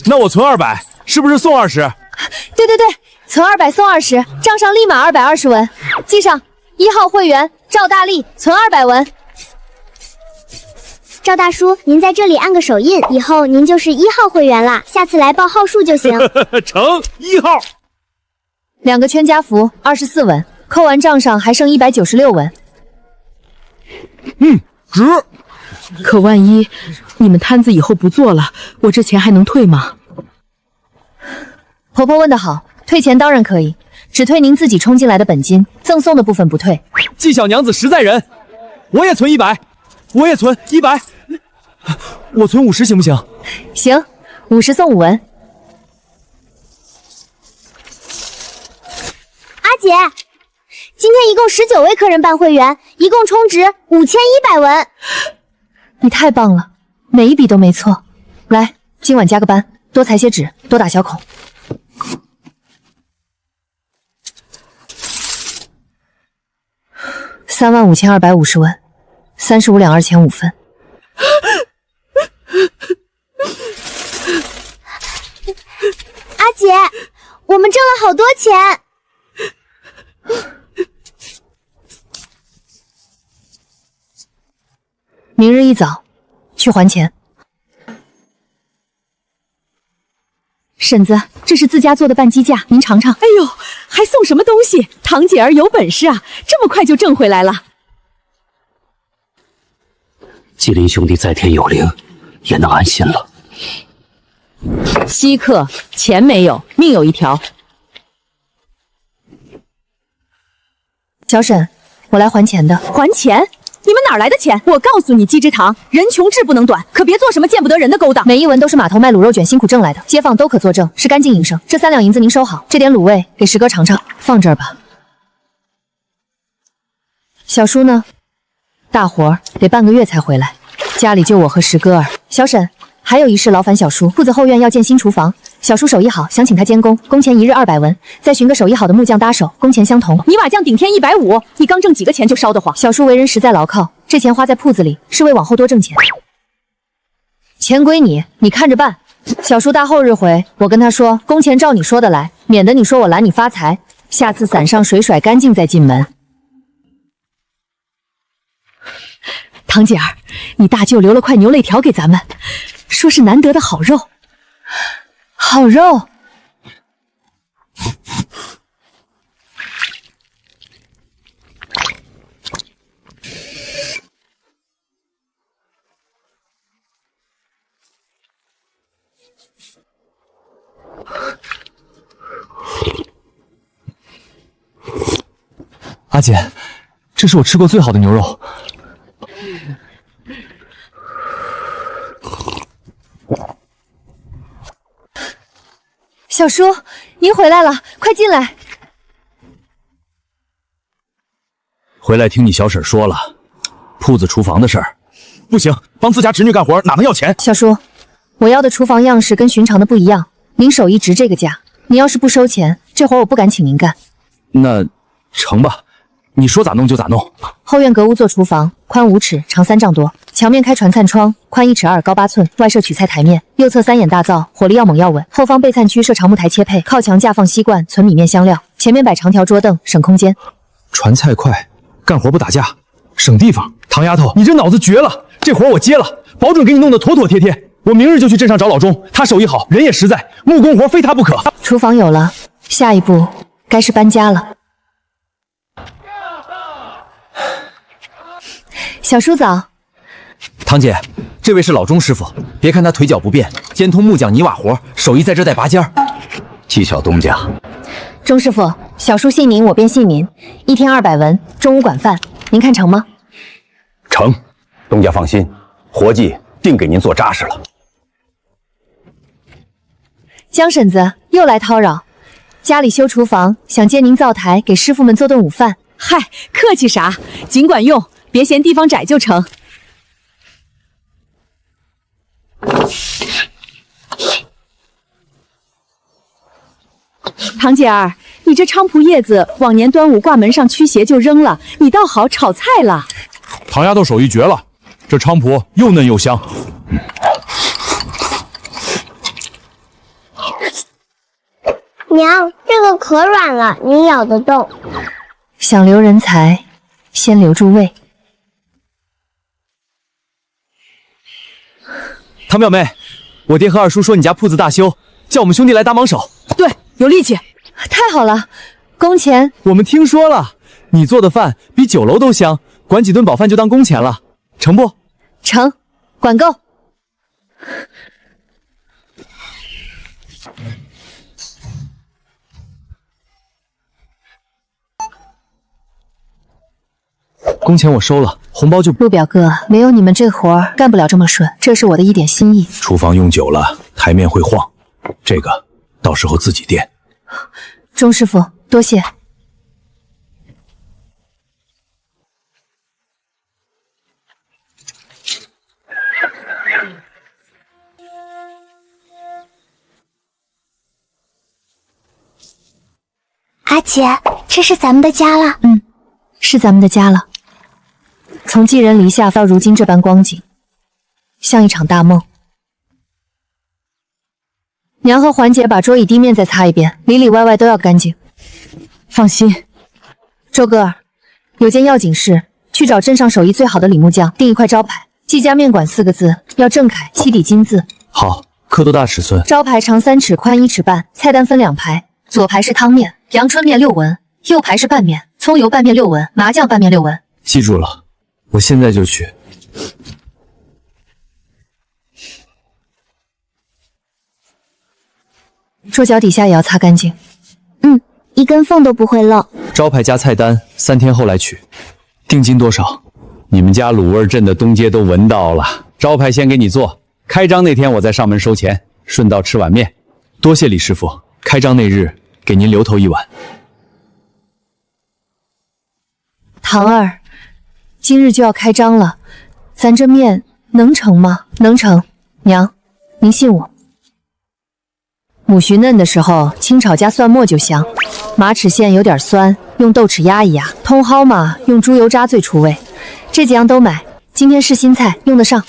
那我存200，是不是送20？对，存200送20，账上立马220文，记上1号会员赵大力存200文。赵大叔，您在这里按个手印，以后您就是1号会员啦，下次来报号数就行。成1号。2个全家福24文，扣完账上还剩196文。值。可万一你们摊子以后不做了，我这钱还能退吗？婆婆问得好，退钱当然可以，只退您自己充进来的本金，赠送的部分不退。季小娘子实在人，我也存100，我也存100，我存50行不行？行，50送5文。阿姐，今天一共19位客人办会员，一共充值5100文。你太棒了，每一笔都没错。来，今晚加个班，多裁些纸，多打小孔。35250文，35两2钱5分。阿姐，我们挣了好多钱。明日一早去还钱。婶子，这是自家做的拌鸡架，您尝尝。哎呦，还送什么东西？堂姐儿有本事啊，这么快就挣回来了。季林兄弟在天有灵，也能安心了。稀客，钱没有，命有一条。小沈，我来还钱的。还钱？你们哪儿来的钱？我告诉你，季之堂，人穷志不能短，可别做什么见不得人的勾当。每一文都是码头卖卤肉卷辛苦挣来的，街坊都可作证，是干净营生。这3两银子您收好，这点卤味给石哥尝尝，放这儿吧。小叔呢？大活儿得半个月才回来，家里就我和石哥儿。小沈，还有一事劳烦小叔，铺子后院要建新厨房，小叔手艺好，想请他监工，工钱1日200文，再寻个手艺好的木匠搭手，工钱相同。泥瓦匠顶天150，你刚挣几个钱就烧得慌。小叔为人实在牢靠，这钱花在铺子里是为往后多挣钱。钱归你，你看着办。小叔大后日回，我跟他说，工钱照你说的来，免得你说我拦你发财。下次伞上水甩干净再进门。堂姐儿，你大舅留了块牛肋条给咱们，说是难得的好肉。好肉。阿姐，这是我吃过最好的牛肉。小叔，您回来了，快进来。回来听你小婶说了，铺子厨房的事儿。不行，帮自家侄女干活哪能要钱？小叔，我要的厨房样式跟寻常的不一样，您手艺值这个价，您要是不收钱，这活我不敢请您干。那成吧，你说咋弄就咋弄。后院隔屋做厨房，宽5尺，长3丈多，墙面开传灿窗，宽1尺2，高8寸，外设取菜台面，右侧3眼大灶，火力要猛要稳。后方备餐区设长木台切配，靠墙架放吸罐存米面香料，前面摆长条桌凳，省空间。传菜快，干活不打架，省地方。唐丫头，你这脑子绝了，这活我接了，保准给你弄得妥妥帖帖。我明日就去镇上找老钟，他手艺好，人也实在，木工活非他不可。厨房有了，下一步该是搬家了。小叔早。堂姐，这位是老钟师傅，别看他腿脚不便，兼通木匠泥瓦活，手艺在这带拔尖儿。技巧东家。钟师傅，小叔信您，我便信您。1天200文，中午管饭，您看成吗？成，东家放心，活计定给您做扎实了。江婶子又来叨扰，家里修厨房，想借您灶台给师傅们做顿午饭。嗨，客气啥，尽管用，别嫌地方窄就成。堂姐儿，你这菖蒲叶子往年端午挂门上驱邪就扔了，你倒好炒菜了。唐丫头手艺绝了，这菖蒲又嫩又香。娘，这个可软了，你咬得动。想留人才，先留住胃。唐表妹，我爹和二叔说你家铺子大修，叫我们兄弟来搭忙手。对，有力气。太好了，工钱我们听说了，你做的饭比酒楼都香，管几顿饱饭就当工钱了，成不？成，管够。工钱我收了，红包就……陆表哥，没有你们这活儿干不了这么顺，这是我的一点心意。厨房用久了，台面会晃，这个到时候自己垫。钟师傅，多谢。阿姐，这是咱们的家了。是咱们的家了。从寄人篱下到如今这般光景，像一场大梦。娘和环姐把桌椅地面再擦一遍，里里外外都要干净。放心，周哥儿，有件要紧事，去找镇上手艺最好的李木匠订一块招牌，季家面馆4个字，要正楷，7底金字。好，刻多大尺寸？招牌长3尺，宽1尺半，菜单分2排，左排是汤面，阳春面6文，右排是拌面，葱油拌面6文，麻酱拌面6文。记住了，我现在就去。桌脚底下也要擦干净。一根缝都不会漏。招牌加菜单，3天后来取。定金多少？你们家卤味镇的东街都闻到了，招牌先给你做，开张那天我再上门收钱，顺道吃碗面。多谢李师傅，开张那日给您留头一碗。堂儿，今日就要开张了，咱这面能成吗？能成，娘，您信我。母须嫩的时候，清炒加蒜末就香。马齿苋有点酸，用豆豉压一压。茼蒿嘛，用猪油渣最出味。这几样都买，今天是新菜，用得上。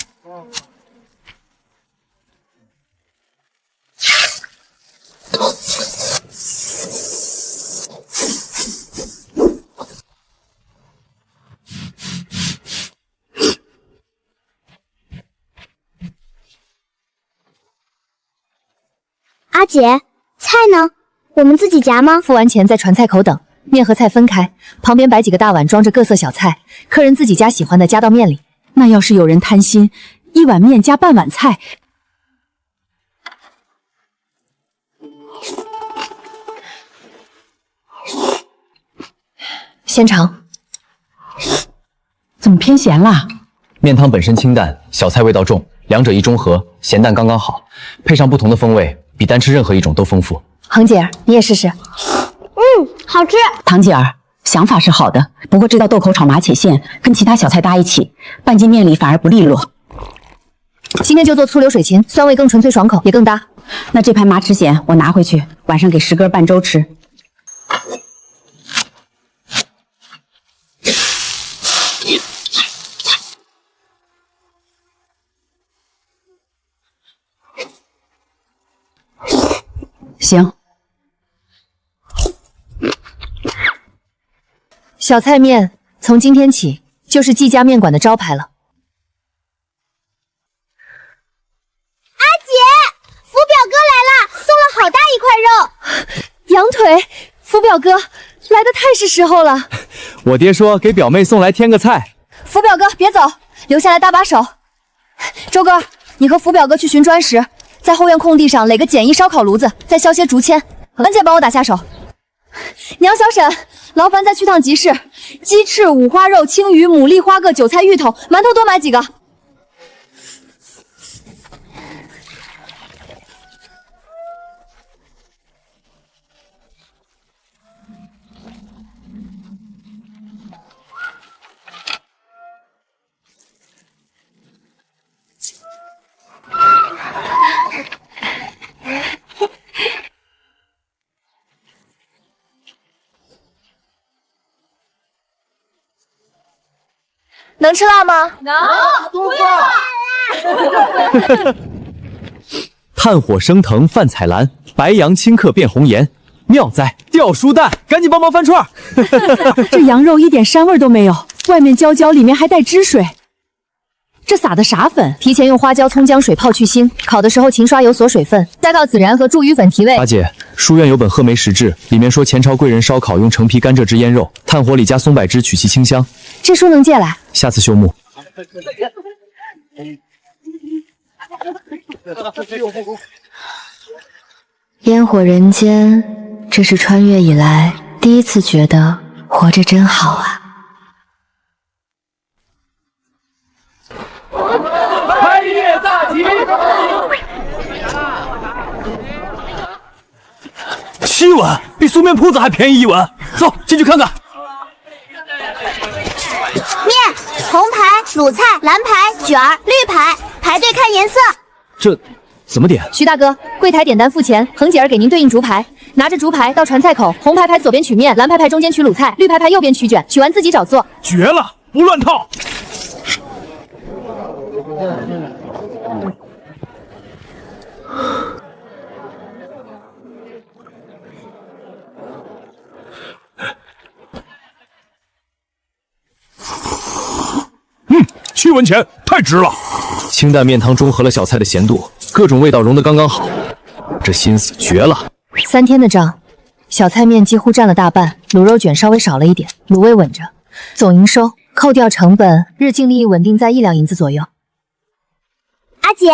阿姐，菜呢？我们自己夹吗？付完钱在传菜口等，面和菜分开，旁边摆几个大碗装着各色小菜，客人自己夹喜欢的加到面里。那要是有人贪心，一碗面加半碗菜，先尝。怎么偏咸啦？面汤本身清淡，小菜味道重，两者一中和，咸淡刚刚好，配上不同的风味，比单吃任何一种都丰富。恒姐儿，你也试试。好吃。堂姐儿，想法是好的，不过这道豆口炒马齿苋跟其他小菜搭一起，拌进面里反而不利落。今天就做粗流水芹，酸味更纯粹爽口，也更搭。那这盘马齿苋我拿回去，晚上给石哥拌粥吃。行。小菜面从今天起就是季家面馆的招牌了。阿姐，福表哥来了，送了好大一块肉。羊腿，福表哥来的太是时候了。我爹说给表妹送来添个菜。福表哥别走，留下来搭把手。周哥，你和福表哥去寻砖石，在后院空地上垒个简易烧烤炉子，再削些竹签。恩姐帮我打下手。娘小沈，劳烦再去趟集市，鸡翅、五花肉、青鱼、牡蛎、花蛤、韭菜、芋头、馒头多买几个。能吃辣吗？能，多炭火升腾泛彩蓝，白羊顷刻变红颜，妙哉！掉书蛋，赶紧帮忙翻串。这羊肉一点膻味都没有，外面焦焦，里面还带汁水。这撒的啥粉？提前用花椒、葱姜水泡去腥，烤的时候勤刷油锁水分，再靠孜然和茱萸粉提味。八姐，书院有本《鹤梅食志》，里面说前朝贵人烧烤用橙皮、甘蔗汁腌肉，炭火里加松柏汁取其清香。这书能借来？下次休沐。烟火人间，这是穿越以来第一次觉得活着真好啊！开业大吉！7文，比素面铺子还便宜1文。走，进去看看。面、红牌、卤菜、蓝牌、卷儿、绿牌，排队看颜色。这怎么点？徐大哥，柜台点单付钱，恒姐儿给您对应竹排，拿着竹排到传菜口，红牌排左边取面，蓝牌排中间取卤菜，绿牌排右边取卷，取完自己找做。绝了，不乱套。7文钱，太值了。清淡面汤中和了小菜的咸度，各种味道融得刚刚好，这心思绝了。3天的账，小菜面几乎占了大半，卤肉卷稍微少了一点，卤味稳着。总营收扣掉成本，日净利益稳定在1两银子左右。阿姐，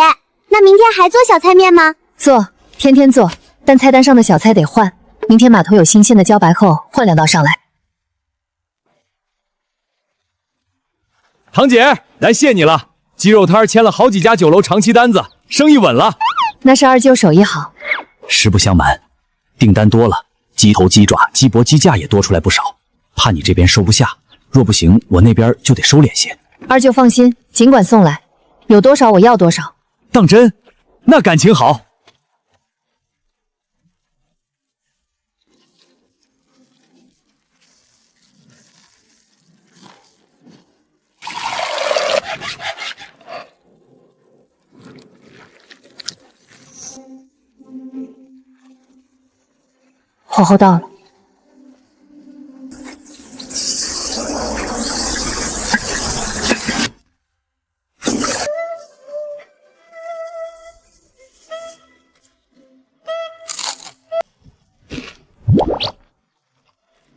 那明天还做小菜面吗？做，天天做，但菜单上的小菜得换。明天码头有新鲜的茭白后，换2道上来。堂姐，来谢你了。鸡肉摊签了好几家酒楼长期单子，生意稳了。那是二舅手艺好。实不相瞒，订单多了，鸡头、鸡爪、鸡脖、鸡架也多出来不少，怕你这边收不下。若不行，我那边就得收敛些。二舅放心，尽管送来，有多少我要多少。当真？那感情好。火候到了。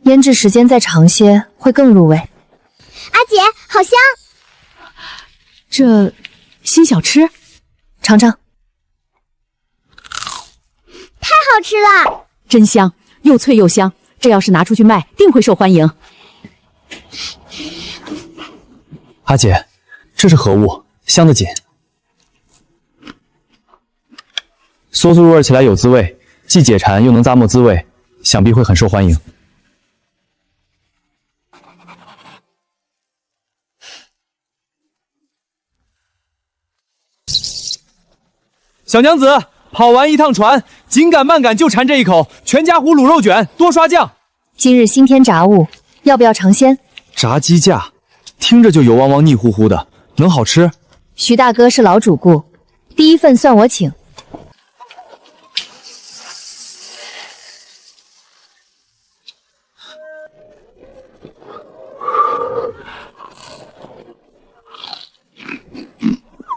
腌制时间再长些会更入味。阿姐，好香！这新小吃，尝尝。太好吃了，真香，又脆又香。这要是拿出去卖，定会受欢迎。阿姐，这是何物？香得紧。梭酥入味起来有滋味，既解馋又能咂摸滋味，想必会很受欢迎。小娘子，跑完一趟船，紧赶慢赶就馋这一口全家湖卤肉卷，多刷酱。今日新添炸物，要不要尝鲜？炸鸡架，听着就油汪汪腻乎乎的，能好吃？徐大哥是老主顾，第一份算我请。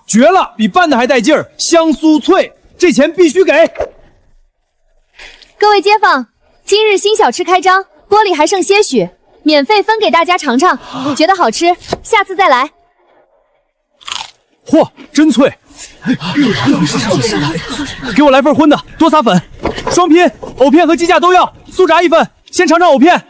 绝了，比拌的还带劲儿，香酥脆，这钱必须给。各位街坊，今日新小吃开张，锅里还剩些许，免费分给大家尝尝，觉得好吃，下次再来。嚯，真脆！给我来份荤的，多撒粉，双拼，藕片和鸡架都要，酥炸一份，先尝尝藕片。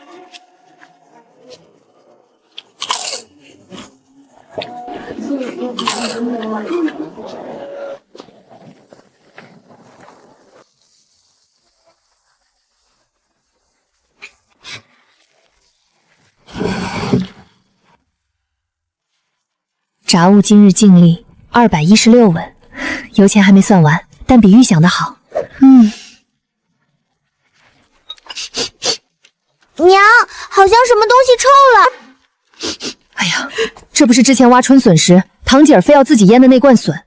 炸物今日净利216文，油钱还没算完，但比预想的好。娘，好像什么东西臭了。哎呀，这不是之前挖春笋时，堂姐儿非要自己腌的那罐笋。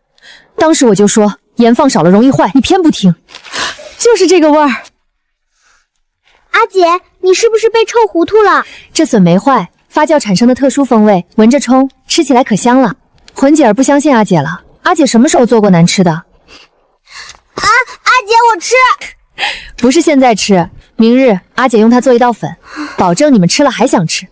当时我就说盐放少了容易坏，你偏不听，就是这个味儿。阿姐，你是不是被臭糊涂了？这笋没坏，发酵产生的特殊风味，闻着冲，吃起来可香了。魂姐儿不相信阿姐了，阿姐什么时候做过难吃的？阿姐，我吃。不是现在吃，明日阿姐用它做一道粉，保证你们吃了还想吃。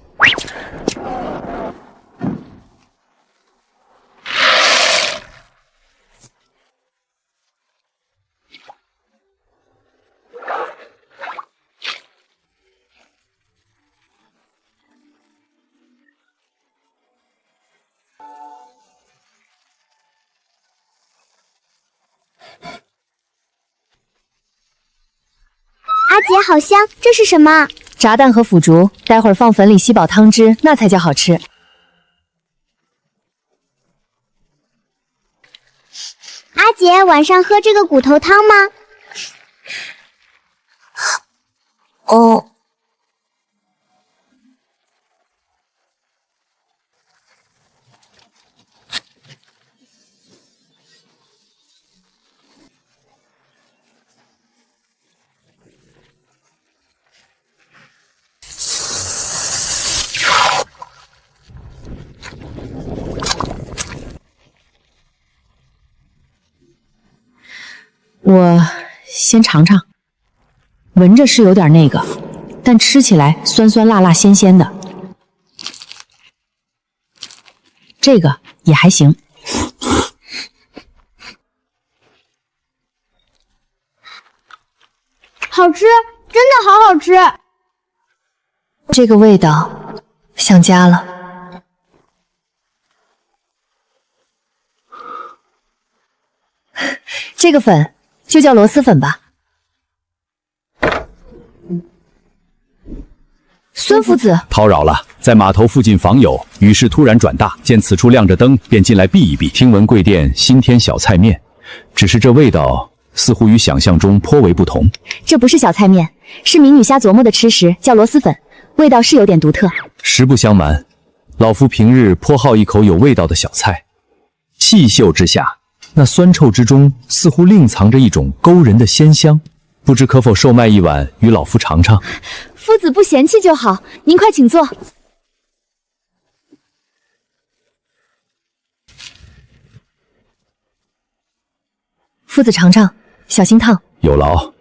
阿姐，好香，这是什么？炸蛋和腐竹，待会儿放粉里吸饱汤汁，那才叫好吃。阿姐，晚上喝这个骨头汤吗？哦。我先尝尝，闻着是有点那个，但吃起来酸酸辣辣鲜鲜的，这个也还行。好吃，真的好好吃。这个味道像家了。这个粉就叫螺蛳粉吧。孙夫子叨扰了，在码头附近访友，雨势突然转大，见此处亮着灯，便进来避一避。听闻贵店新添小菜面，只是这味道似乎与想象中颇为不同。这不是小菜面，是民女瞎琢磨的吃食，叫螺蛳粉，味道是有点独特。实不相瞒，老夫平日颇好一口有味道的小菜，细嗅之下，那酸臭之中似乎另藏着一种勾人的鲜香，不知可否售卖一碗与老夫尝尝？夫子不嫌弃就好，您快请坐。夫子尝尝，小心烫。有劳。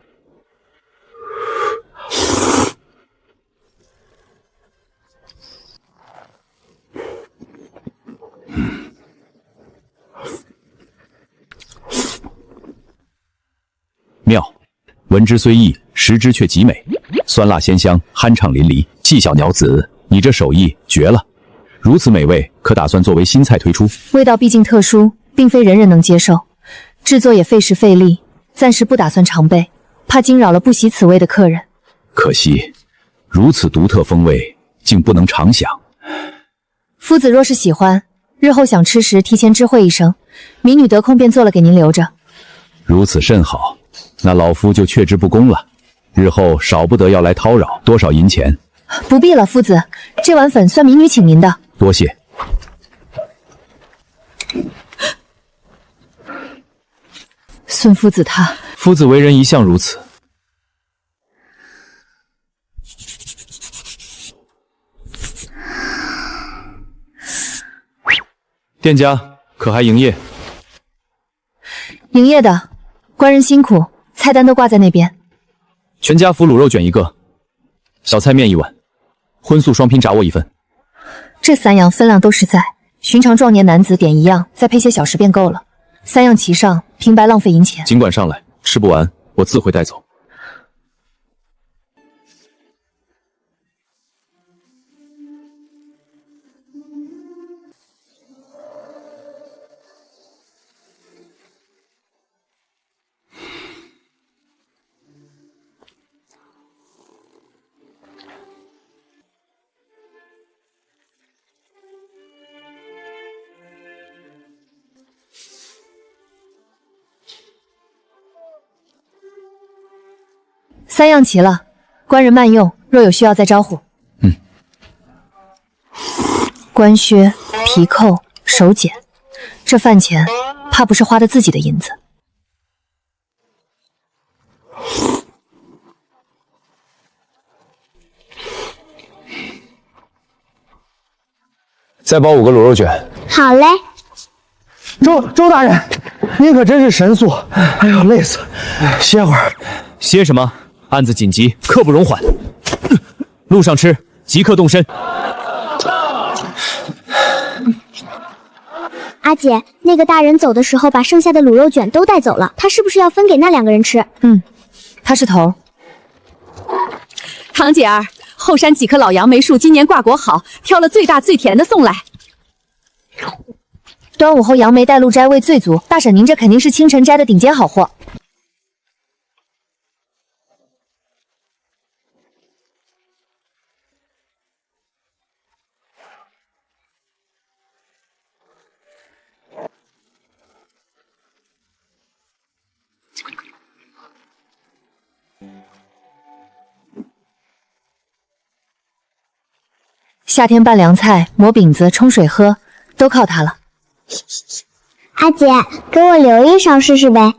妙，闻之虽异，食之却极美，酸辣鲜香，酣畅淋漓。纪小娘子，你这手艺绝了！如此美味，可打算作为新菜推出？味道毕竟特殊，并非人人能接受，制作也费时费力，暂时不打算常备，怕惊扰了不喜此味的客人。可惜，如此独特风味，竟不能常享。夫子若是喜欢，日后想吃时提前知会一声，民女得空便做了给您留着。如此甚好，那老夫就却之不恭了。日后少不得要来叨扰，多少银钱？不必了，夫子，这碗粉算民女请您的。多谢。孙夫子他，夫子为人一向如此。店家可还营业？营业的，官人辛苦，菜单都挂在那边。全家福卤肉卷一个，小菜面一碗，荤素双拼炸窝一份。这3样分量都实在，寻常壮年男子点1样，再配些小食便够了。3样齐上，平白浪费银钱。尽管上来，吃不完我自会带走。3样齐了，官人慢用，若有需要再招呼。官靴、皮扣、手剪，这饭钱怕不是花的自己的银子。再包5个卤肉卷。好嘞。周大人，您可真是神速！哎呦，累死了，歇会儿。歇什么？案子紧急，刻不容缓。路上吃，即刻动身。阿姐，那个大人走的时候把剩下的卤肉卷都带走了，他是不是要分给那2个人吃？他是头。堂姐儿，后山几棵老杨梅树今年挂果好，挑了最大最甜的送来。端午后杨梅带露摘味最足，大婶您这肯定是清晨摘的顶尖好货。夏天拌凉菜、磨饼子、冲水喝，都靠它了。阿姐，给我留一勺试试呗。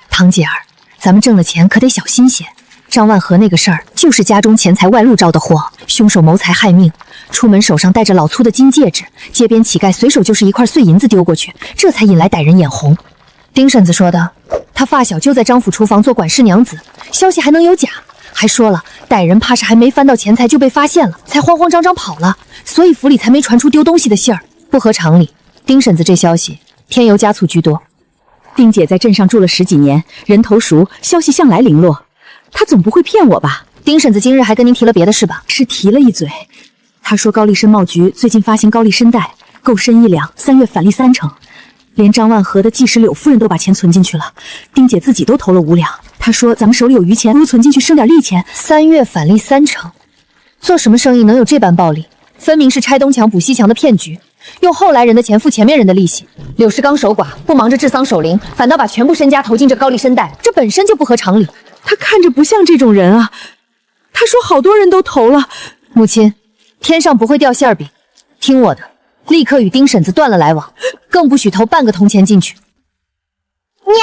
堂姐儿，咱们挣了钱可得小心些。张万和那个事儿，就是家中钱财外露招的祸，凶手谋财害命，出门手上戴着老粗的金戒指，街边乞丐随手就是1块碎银子丢过去，这才引来歹人眼红。丁婶子说的，她发小就在张府厨房做管事娘子，消息还能有假？还说了，歹人怕是还没翻到钱财就被发现了，才慌慌张张跑了，所以府里才没传出丢东西的信儿。不合常理，丁婶子这消息添油加醋居多。丁姐在镇上住了10几年，人头熟，消息向来零落，她总不会骗我吧？丁婶子今日还跟您提了别的事吧？是提了一嘴，她说高丽参贸局最近发行高丽参带，够申1两，3月返利3成。连张万和的技师柳夫人都把钱存进去了，丁姐自己都投了5两。她说咱们手里有余钱，不如存进去生点利钱。3月返利3成，做什么生意能有这般暴利？分明是拆东墙补西墙的骗局，用后来人的钱付前面人的利息。柳氏刚守寡，不忙着治丧守灵，反倒把全部身家投进这高利参贷，这本身就不合常理。他看着不像这种人啊。他说好多人都投了。母亲，天上不会掉馅饼，听我的，立刻与丁婶子断了来往，更不许投半个铜钱进去。娘，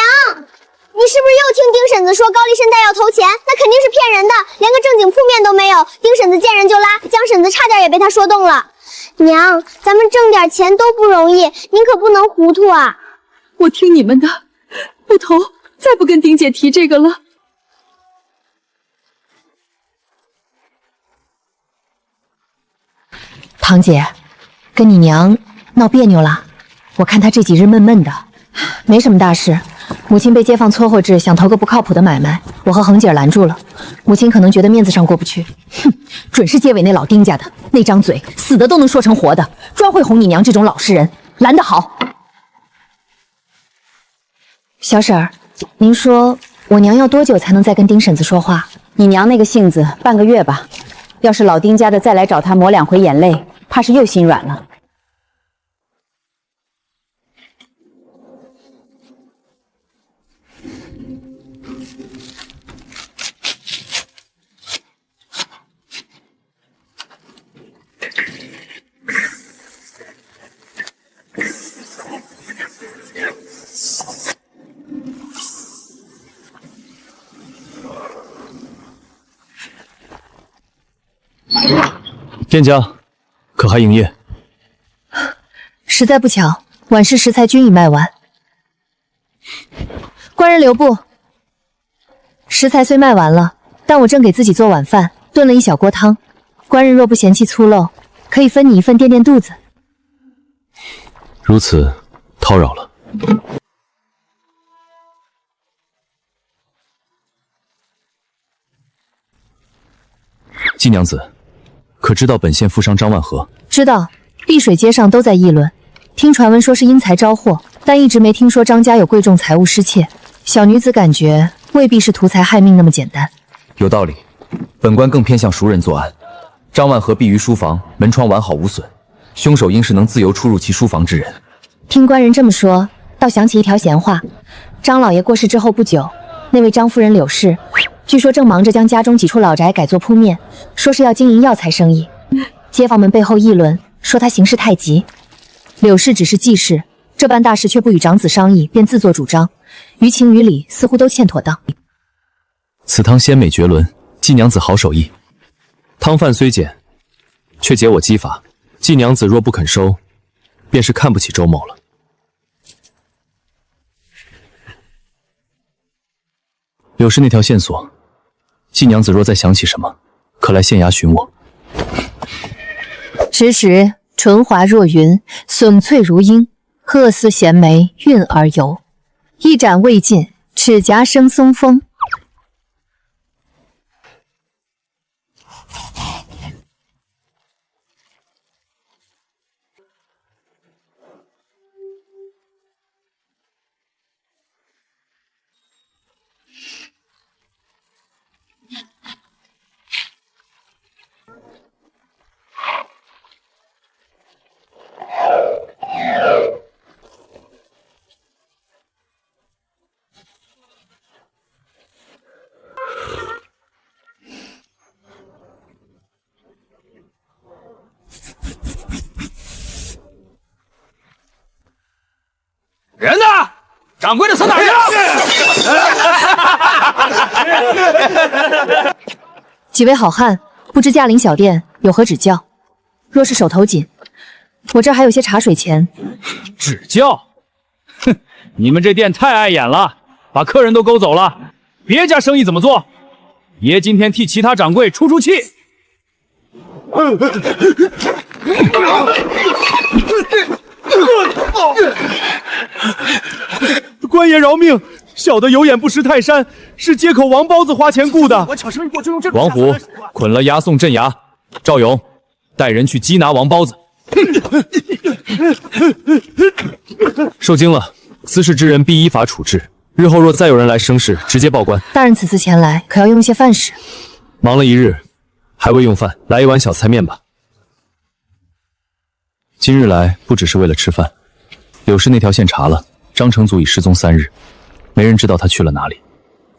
你是不是又听丁婶子说高利参贷要投钱？那肯定是骗人的，连个正经铺面都没有。丁婶子见人就拉，江婶子差点也被他说动了。娘，咱们挣点钱都不容易，您可不能糊涂啊！我听你们的，不投，再不跟丁姐提这个了。堂姐，跟你娘闹别扭了？我看她这几日闷闷的。没什么大事，母亲被街坊撮合着想投个不靠谱的买卖，我和恒姐拦住了。母亲可能觉得面子上过不去，哼，准是街尾那老丁家的，那张嘴死的都能说成活的，专会哄你娘这种老实人，拦得好。小婶儿，您说我娘要多久才能再跟丁婶子说话？你娘那个性子，半个月吧。要是老丁家的再来找她抹2回眼泪，怕是又心软了。店家可还营业？实在不巧，晚市食材均已卖完。官人留步。食材虽卖完了，但我正给自己做晚饭，炖了一小锅汤。官人若不嫌弃粗陋，可以分你一份垫垫肚子。如此叨扰了。季娘子，可知道本县富商张万和？知道，碧水街上都在议论。听传闻说是因财招祸，但一直没听说张家有贵重财物失窃。小女子感觉未必是图财害命那么简单。有道理，本官更偏向熟人作案。张万和避于书房，门窗完好无损，凶手应是能自由出入其书房之人。听官人这么说，倒想起一条闲话。张老爷过世之后不久，那位张夫人柳氏，据说正忙着将家中几处老宅改作铺面，说是要经营药材生意。街坊们背后议论，说她行事太急。柳氏只是记事，这般大事却不与长子商议，便自作主张，于情于理似乎都欠妥当。此汤鲜美绝伦，季娘子好手艺。汤饭虽简，却解我饥乏。季娘子若不肯收，便是看不起周某了。柳氏那条线索，季娘子若再想起什么，可来县衙寻我。时时唇滑若云，笋脆如樱，褐丝衔眉，韵而游。一盏未尽，齿颊生松风。人呢？掌柜的上哪儿去？几位好汉，不知驾临小店有何指教？若是手头紧，我这儿还有些茶水钱。指教？哼，你们这店太碍眼了，把客人都勾走了，别家生意怎么做？爷今天替其他掌柜出出气。官爷饶命！小的有眼不识泰山，是街口王包子花钱雇的。王虎，捆了押送镇衙。赵勇，带人去缉拿王包子。受惊了，滋事之人必依法处置。日后若再有人来生事，直接报官。大人此次前来，可要用一些饭食。忙了一日，还未用饭，来一碗小菜面吧。今日来不只是为了吃饭。柳氏那条线查了，张成祖已失踪3日，没人知道他去了哪里。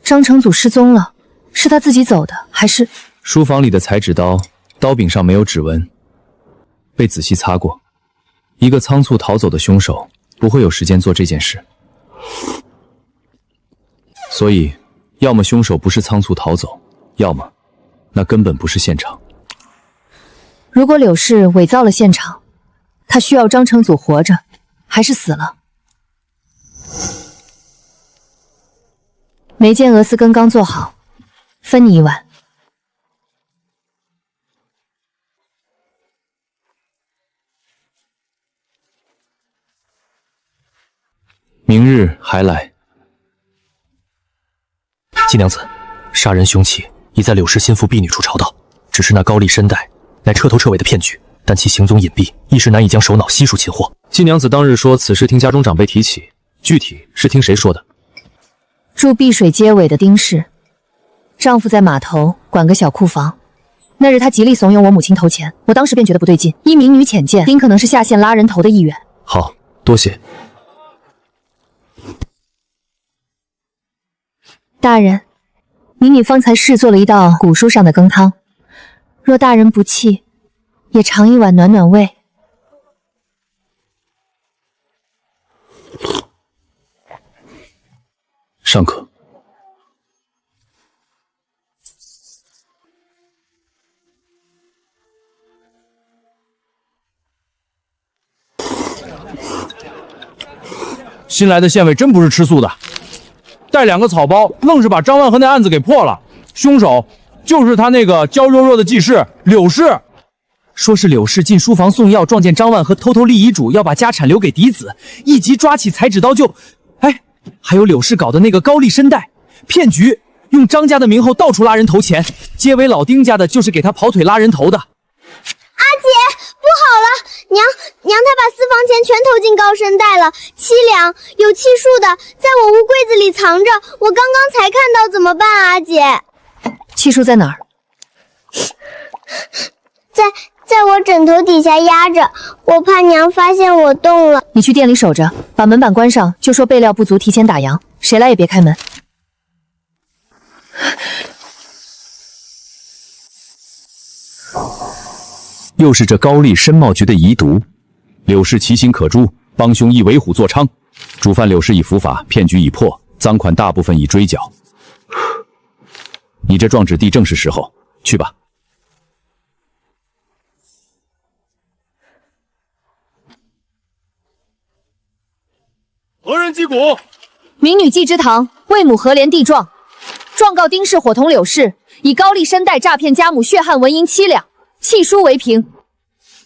张成祖失踪了，是他自己走的，还是？书房里的裁纸刀，刀柄上没有指纹，被仔细擦过。一个仓促逃走的凶手不会有时间做这件事，所以，要么凶手不是仓促逃走，要么那根本不是现场。如果柳氏伪造了现场，他需要张成祖活着，还是死了？梅煎鹅丝羹刚做好，分你一碗。明日还来。季娘子，杀人凶器已在柳氏心腹婢女处查到，只是那高丽参带乃彻头彻尾的骗局，但其行踪隐蔽，一时难以将首脑悉数擒获。季娘子当日说此事听家中长辈提起，具体是听谁说的？住碧水街尾的丁氏，丈夫在码头管个小库房。那日他极力怂恿我母亲投钱，我当时便觉得不对劲。依民女浅见，丁可能是下线拉人头的一员。好，多谢。大人，民女方才试做了一道古书上的羹汤，若大人不弃，也尝一碗暖暖胃。尚可。新来的县尉真不是吃素的，带2个草包，愣是把张万和那案子给破了。凶手就是他那个娇弱弱的技师柳氏。说是柳氏进书房送药，撞见张万和偷偷立遗嘱，要把家产留给嫡子，一急抓起裁纸刀就……哎，还有柳氏搞的那个高丽参带骗局，用张家的名后到处拉人头钱，结为老丁家的就是给他跑腿拉人头的。阿姐，不好了，娘她把私房钱全投进高参带了，7两，有契数的，在我屋柜子里藏着，我刚刚才看到，怎么办啊，阿姐？契数在哪儿？在我枕头底下压着，我怕娘发现我动了。你去店里守着，把门板关上，就说备料不足，提前打烊，谁来也别开门。又是这高丽参贸局的遗毒，柳氏其心可诛，帮凶亦为虎作伥。主犯柳氏已伏法，骗局已破，赃款大部分已追缴。你这状纸递正是时候，去吧。何人击鼓？民女季之堂为母和联递状，状告丁氏伙同柳氏以高丽参带诈骗家母血汗纹银7两，契书为凭。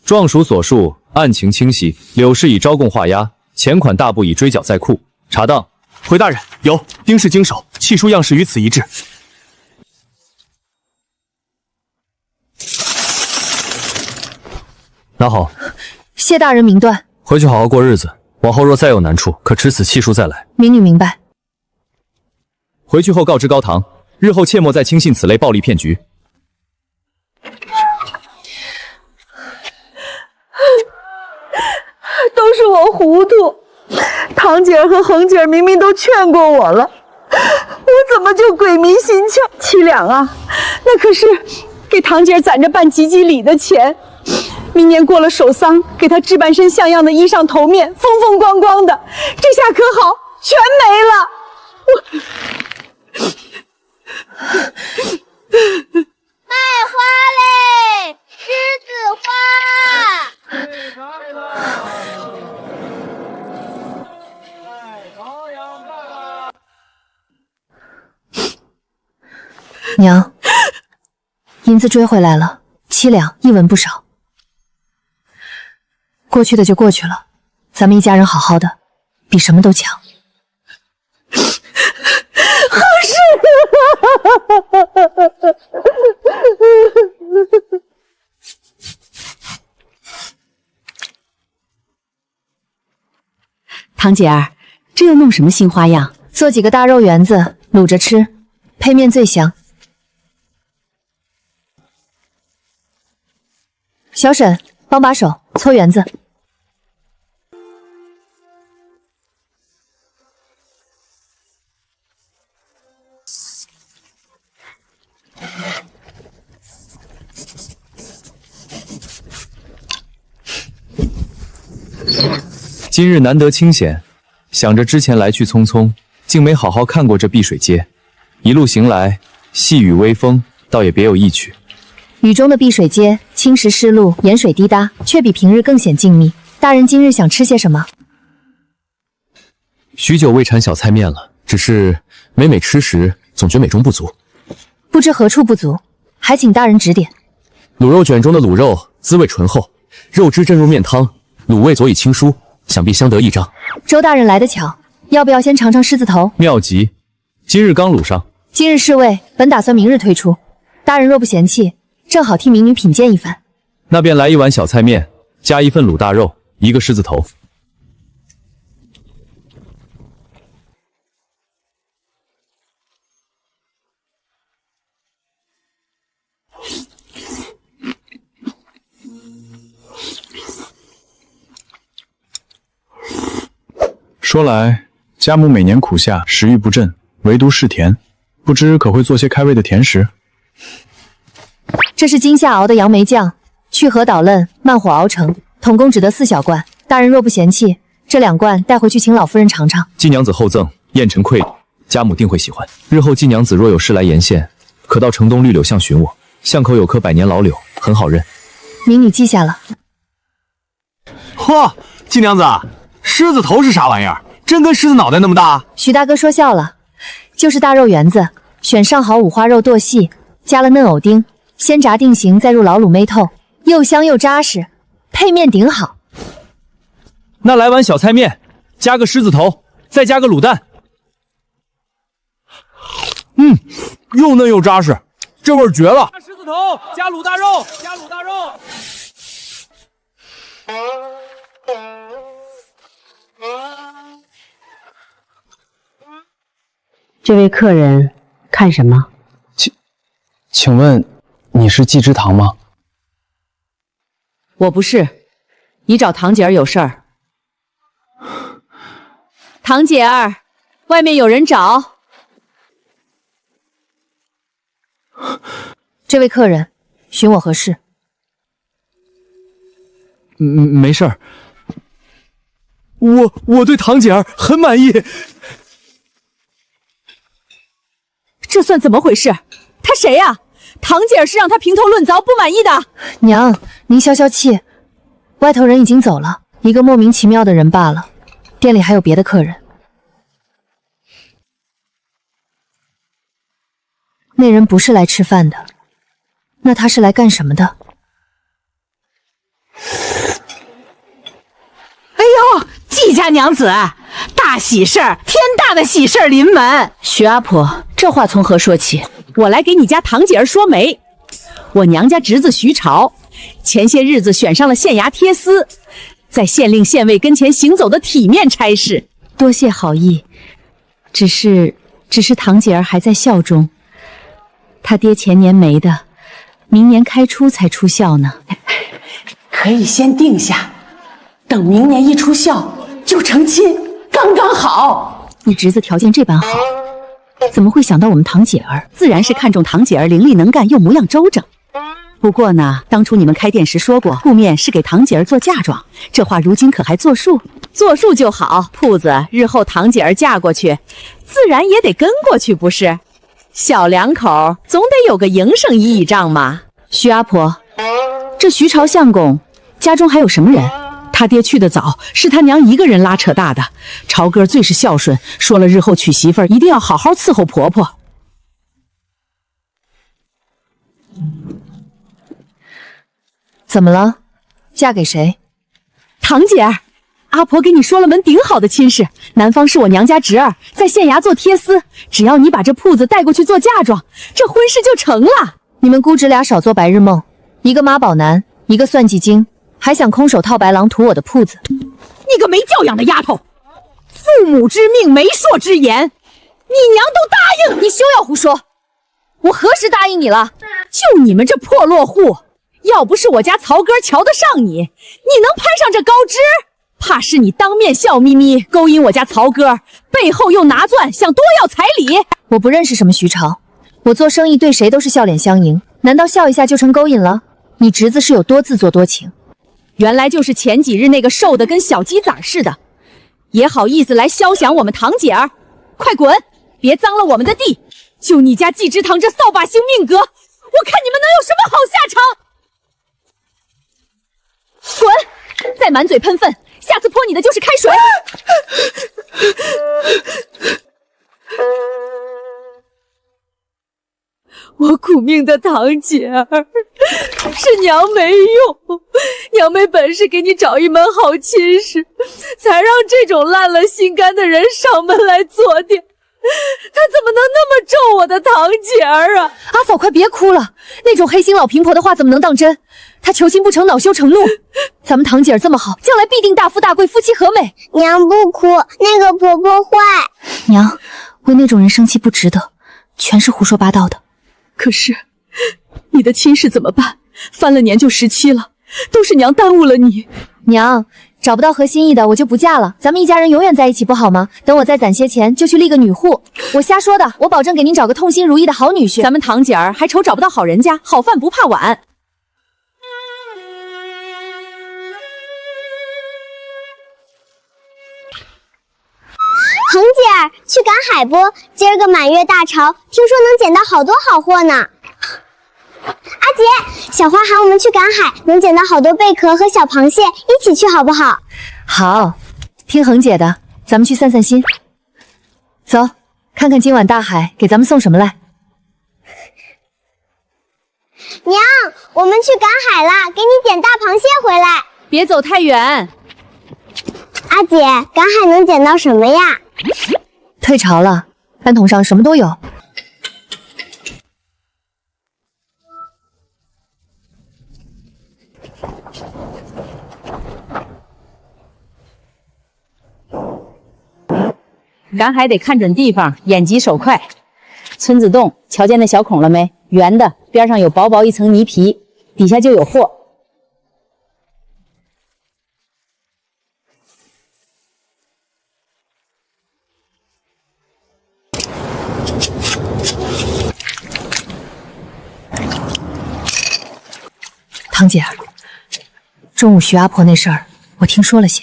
状属所述，案情清晰，柳氏已招供画押，钱款大部已追缴在库。查当。回大人，有丁氏经手，契书样式与此一致。拿好。谢大人明断。回去好好过日子，往后若再有难处，可持此契书再来。民女明白。回去后告知高堂，日后切莫再轻信此类暴力骗局。都是我糊涂，堂姐儿和恒姐儿明明都劝过我了，我怎么就鬼迷心窍？7两啊，那可是给堂姐儿攒着办吉吉礼的钱，明年过了守丧，给她置半身像样的衣裳头面，风风光光的，这下可好，全没了。卖花嘞，栀子花。娘，银子追回来了，7两，一文不少。过去的就过去了，咱们一家人好好的，比什么都强。是。堂姐儿，这又弄什么新花样？做几个大肉圆子，卤着吃，配面最香。小沈，帮把手搓圆子。今日难得清闲，想着之前来去匆匆，竟没好好看过这碧水街。一路行来，细雨微风，倒也别有意趣。雨中的碧水街，青石湿路，盐水滴答，却比平日更显静谧。大人今日想吃些什么？许久未馋小菜面了，只是每每吃时，总觉美中不足。不知何处不足，还请大人指点。卤肉卷中的卤肉滋味醇厚，肉汁浸入面汤，卤味佐以清疏，想必相得益彰。周大人来得巧，要不要先尝尝狮子头？妙极，今日刚卤上。今日试味，本打算明日推出。大人若不嫌弃，正好替民女品鉴一番。那便来一碗小菜面，加一份卤大肉，一个狮子头。说来，家母每年苦夏，食欲不振，唯独嗜甜，不知可会做些开胃的甜食？这是今夏熬的杨梅酱，去核捣嫩，慢火熬成，统共只得4小罐。大人若不嫌弃，这2罐带回去请老夫人尝尝。季娘子厚赠，宴陈馈礼，家母定会喜欢。日后季娘子若有事来沿县，可到城东绿柳巷寻我，巷口有棵百年老柳，很好认。民女记下了。嚯，季娘子，狮子头是啥玩意儿？真跟狮子脑袋那么大？许大哥说笑了，就是大肉圆子，选上好五花肉剁细，加了嫩藕丁，先炸定型，再入老卤煨透，又香又扎实，配面顶好。那来碗小菜面，加个狮子头，再加个卤蛋。又嫩又扎实，这味儿绝了！加狮子头，加卤大肉，加卤大肉。这位客人看什么？请问你是季之堂吗？我不是，你找堂姐儿有事儿。堂姐儿，外面有人找。这位客人寻我何事？没事儿，我对堂姐儿很满意。这算怎么回事？他谁呀？堂姐儿是让他评头论足不满意的。娘，您消消气，外头人已经走了，一个莫名其妙的人罢了。店里还有别的客人。那人不是来吃饭的，那他是来干什么的？哎呦，季家娘子，大喜事儿，天大的喜事儿临门！徐阿婆，这话从何说起？我来给你家堂姐儿说媒，我娘家侄子徐朝前些日子选上了县衙贴司，在县令县尉跟前行走的体面差事。多谢好意，只是堂姐儿还在校中，她爹前年没的，明年开初才出校呢。可以先定下，等明年一出校就成亲，刚刚好。你侄子条件这般好，怎么会想到我们堂姐儿？自然是看中堂姐儿伶俐能干又模样周正。不过呢，当初你们开店时说过，铺面是给堂姐儿做嫁妆，这话如今可还作数？作数就好，铺子日后堂姐儿嫁过去，自然也得跟过去，不是？小两口总得有个营生依仗嘛。徐阿婆，这徐朝相公家中还有什么人？他爹去得早，是他娘一个人拉扯大的。朝哥最是孝顺，说了日后娶媳妇儿一定要好好伺候婆婆。怎么了？嫁给谁？堂姐儿，阿婆给你说了门顶好的亲事，男方是我娘家侄儿，在县衙做贴司，只要你把这铺子带过去做嫁妆，这婚事就成了。你们姑侄俩少做白日梦，一个妈宝男，一个算计精，还想空手套白狼图我的铺子。你个没教养的丫头！父母之命，媒妁之言，你娘都答应。你休要胡说，我何时答应你了？就你们这破落户，要不是我家曹哥瞧得上你，你能攀上这高枝？怕是你当面笑眯眯勾引我家曹哥，背后又拿钻想多要彩礼。我不认识什么徐朝，我做生意对谁都是笑脸相迎，难道笑一下就成勾引了？你侄子是有多自作多情？原来就是前几日那个瘦的跟小鸡崽似的，也好意思来肖想我们堂姐儿？快滚，别脏了我们的地！就你家季之堂这扫把星命格，我看你们能有什么好下场？滚！再满嘴喷粪，下次泼你的就是开水。我苦命的堂姐儿，是娘没用，娘没本事给你找一门好亲事，才让这种烂了心肝的人上门来坐店。他怎么能那么咒我的堂姐儿啊？阿嫂，快别哭了，那种黑心老贫婆的话怎么能当真？她求亲不成，恼羞成怒。咱们堂姐儿这么好，将来必定大富大贵，夫妻和美。娘不哭，那个婆婆坏。娘，为那种人生气不值得，全是胡说八道的。可是，你的亲事怎么办？翻了年就17了，都是娘耽误了你。娘，找不到合心意的我就不嫁了，咱们一家人永远在一起不好吗？等我再攒些钱，就去立个女户。我瞎说的，我保证给您找个痛心如意的好女婿。咱们堂姐儿还愁找不到好人家，好饭不怕晚。恒姐儿，去赶海不？今儿个满月大潮，听说能捡到好多好货呢。阿姐，小花喊我们去赶海，能捡到好多贝壳和小螃蟹，一起去好不好？好，听恒姐的，咱们去散散心。走，看看今晚大海给咱们送什么来。娘，我们去赶海啦，给你捡大螃蟹回来。别走太远。阿姐，赶海能捡到什么呀？退潮了，饭桶上什么都有。赶海得看准地方，眼疾手快。村子洞，瞧见那小孔了没？圆的，边上有薄薄一层泥皮，底下就有货。堂姐儿，中午徐阿婆那事儿，我听说了些。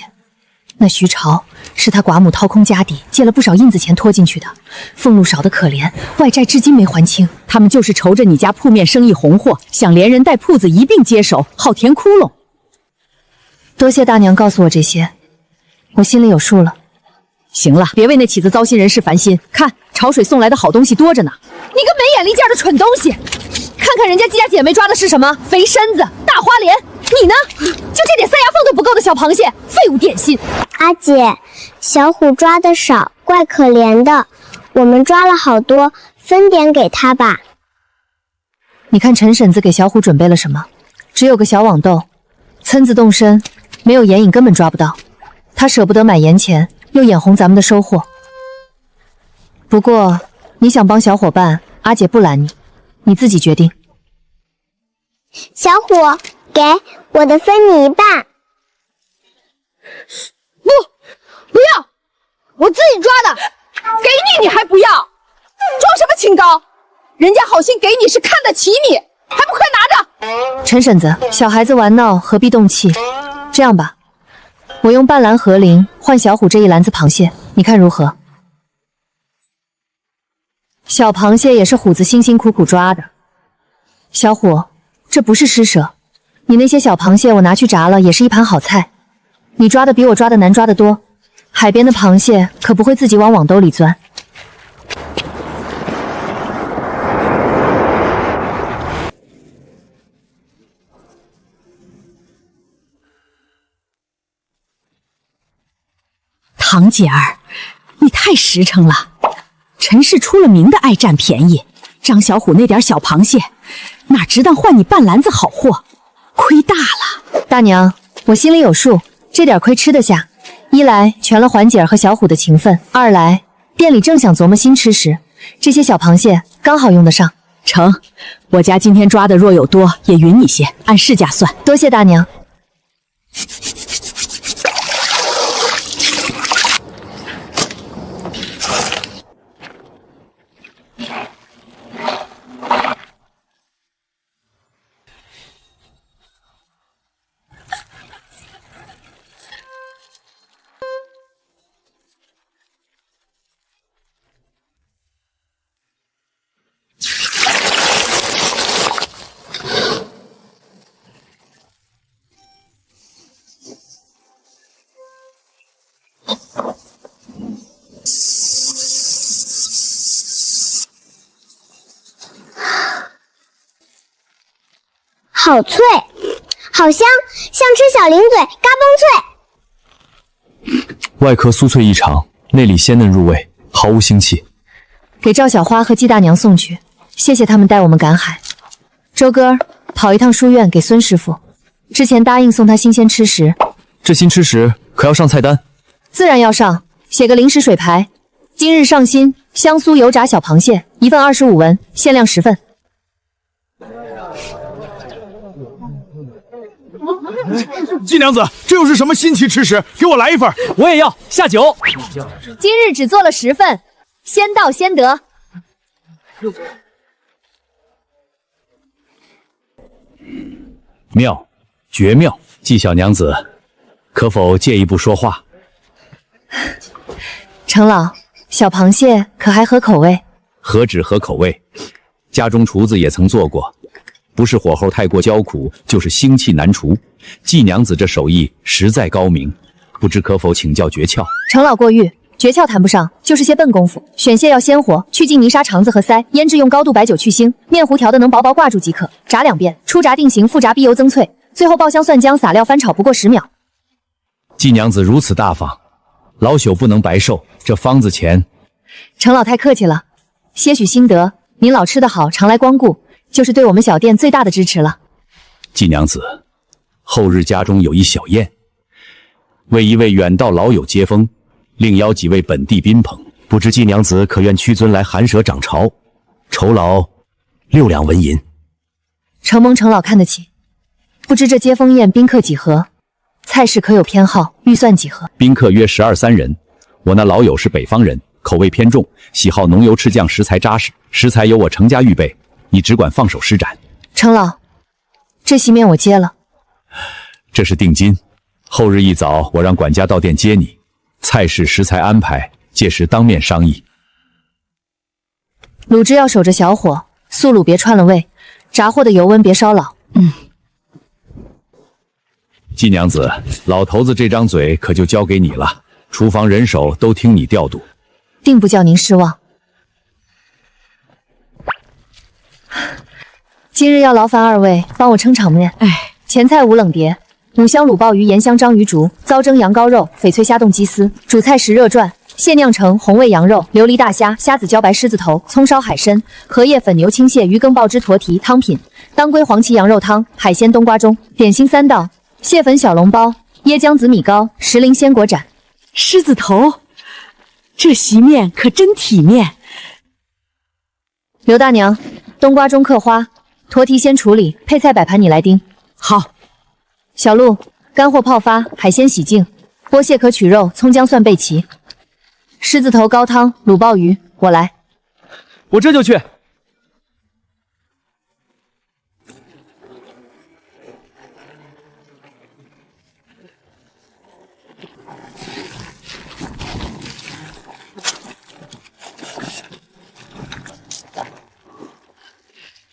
那徐朝是他寡母掏空家底，借了不少印子钱拖进去的，俸禄少得可怜，外债至今没还清。他们就是愁着你家铺面生意红火，想连人带铺子一并接手，好填窟窿。多谢大娘告诉我这些，我心里有数了。行了，别为那起子糟心人事烦心。看潮水送来的好东西多着呢。你个没眼力见的蠢东西！看看人家季家姐妹抓的是什么？肥身子、大花脸，你呢？就这点塞牙缝都不够的小螃蟹，废物点心。阿姐，小虎抓的少，怪可怜的。我们抓了好多，分点给他吧。你看陈婶子给小虎准备了什么？只有个小网兜，村子洞深，没有眼影根本抓不到。他舍不得买盐钱，又眼红咱们的收获。不过你想帮小伙伴，阿姐不拦你，你自己决定。小虎，给我的分你一半。不要，我自己抓的，给你还不要，装什么清高？人家好心给你是看得起你，还不快拿着！陈婶子，小孩子玩闹何必动气？这样吧，我用半篮河蛉换小虎这一篮子螃蟹，你看如何？小螃蟹也是虎子辛辛苦苦抓的。小虎，这不是施舍，你那些小螃蟹我拿去炸了，也是一盘好菜。你抓的比我抓的难抓得多，海边的螃蟹可不会自己往网兜里钻。堂姐儿，你太实诚了。陈氏出了名的爱占便宜，张小虎那点小螃蟹，哪值当换你半篮子好货，亏大了。大娘，我心里有数，这点亏吃得下。一来全了环姐儿和小虎的情分，二来店里正想琢磨新吃食，这些小螃蟹刚好用得上。成，我家今天抓的若有多，也匀你些，按市价算。多谢大娘。好脆，好香，像吃小零嘴，嘎嘣脆。外壳酥脆异常，内里鲜嫩入味，毫无腥气。给赵小花和季大娘送去，谢谢他们带我们赶海。周哥，跑一趟书院给孙师傅，之前答应送他新鲜吃食，这新吃食可要上菜单？自然要上，写个临时水牌。今日上新香酥油炸小螃蟹，1份25文，限量10份。季娘子，这又是什么新奇吃食？给我来1份！我也要，下酒。今日只做了10份，先到先得。妙，绝妙！季小娘子，可否借一步说话？程老，小螃蟹可还合口味？何止合口味，家中厨子也曾做过，不是火候太过焦苦，就是腥气难除。季娘子这手艺实在高明，不知可否请教诀窍？程老过誉，诀窍谈不上，就是些笨功夫。选蟹要鲜活，去净泥沙肠子和腮，腌制用高度白酒去腥，面糊调的能薄薄挂住即可。炸2遍，初炸定型，复炸逼油增脆，最后爆香蒜姜撒料翻炒，不过10秒。季娘子如此大方，老朽不能白受。这方子钱，程老太客气了，些许心得，您老吃得好，常来光顾，就是对我们小店最大的支持了。季娘子，后日家中有一小宴，为一位远道老友接风，另邀几位本地宾朋，不知季娘子可愿屈尊来寒舍掌朝，酬劳6两纹银。承蒙程老看得起，不知这接风宴宾客几何？菜式可有偏好？预算几何？宾客约12、3人。我那老友是北方人，口味偏重，喜好浓油赤酱，食材扎实。食材由我程家预备，你只管放手施展。程老，这席面我接了。这是定金，后日一早我让管家到店接你。菜式食材安排，届时当面商议。卤汁要守着小火，素卤别串了味，炸货的油温别烧老。季娘子，老头子这张嘴可就交给你了，厨房人手都听你调度，定不叫您失望。今日要劳烦2位帮我撑场面。前菜5冷碟，5香卤鲍鱼、盐香章鱼竹、糟蒸羊羔肉、翡翠虾冻鸡丝；主菜10热转，蟹酿成红味羊肉、琉璃大虾、虾子茭白狮子头、葱烧海参、荷叶粉牛青蟹、鱼羹爆汁驼蹄。汤品：当归黄芪羊肉汤、海鲜冬瓜盅。点心3道：蟹粉小笼包、椰浆紫米糕、石林鲜果盏。狮子头，这席面可真体面。刘大娘，冬瓜盅刻花，驼蹄先处理，配菜摆盘你来盯。好。小陆，干货泡发，海鲜洗净，剥蟹可取肉，葱姜蒜备齐。狮子头高汤、卤鲍鱼，我来。我这就去。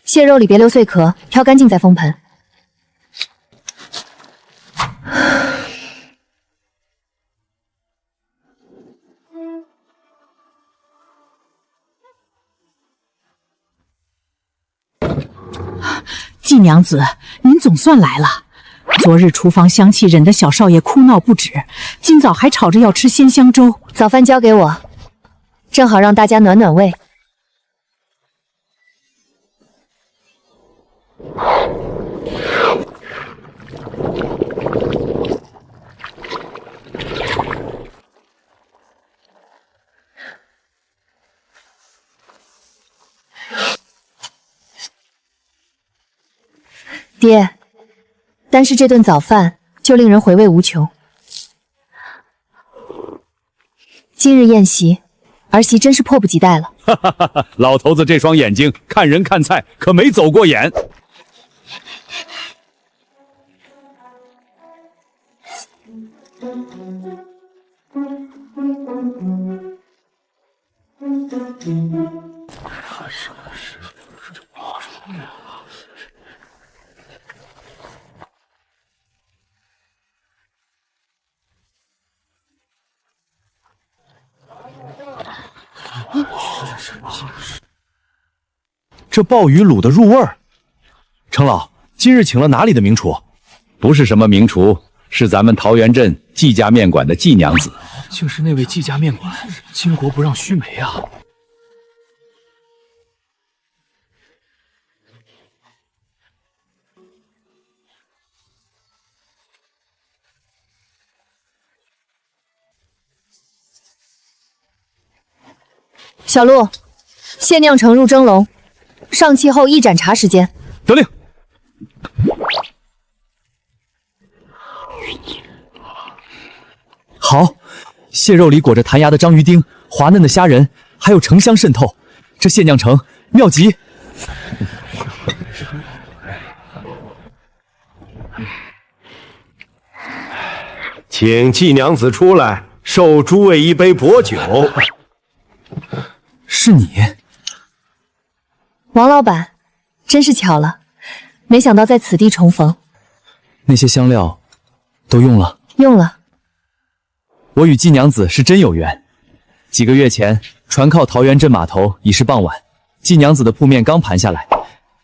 蟹肉里别留碎壳，挑干净再封盆。季娘子，您总算来了。昨日厨房香气忍得小少爷哭闹不止，今早还吵着要吃鲜香粥。早饭交给我，正好让大家暖暖胃。爹，单是这顿早饭就令人回味无穷。今日宴席，儿媳真是迫不及待了。哈哈哈哈！老头子这双眼睛看人看菜可没走过眼。这鲍鱼卤的入味儿。程老，今日请了哪里的名厨？不是什么名厨，是咱们桃源镇季家面馆的季娘子。竟是那位季家面馆，巾帼不让须眉啊！小陆，现酿成入蒸笼，上气后1盏茶时间。得令。好，蟹肉里裹着弹牙的章鱼丁，滑嫩的虾仁，还有橙香渗透，这现酿成妙极。请季娘子出来，受诸位一杯薄酒。是你，王老板，真是巧了，没想到在此地重逢。那些香料都用了？用了。我与季娘子是真有缘。几个月前，船靠桃源镇码头已是傍晚，季娘子的铺面刚盘下来，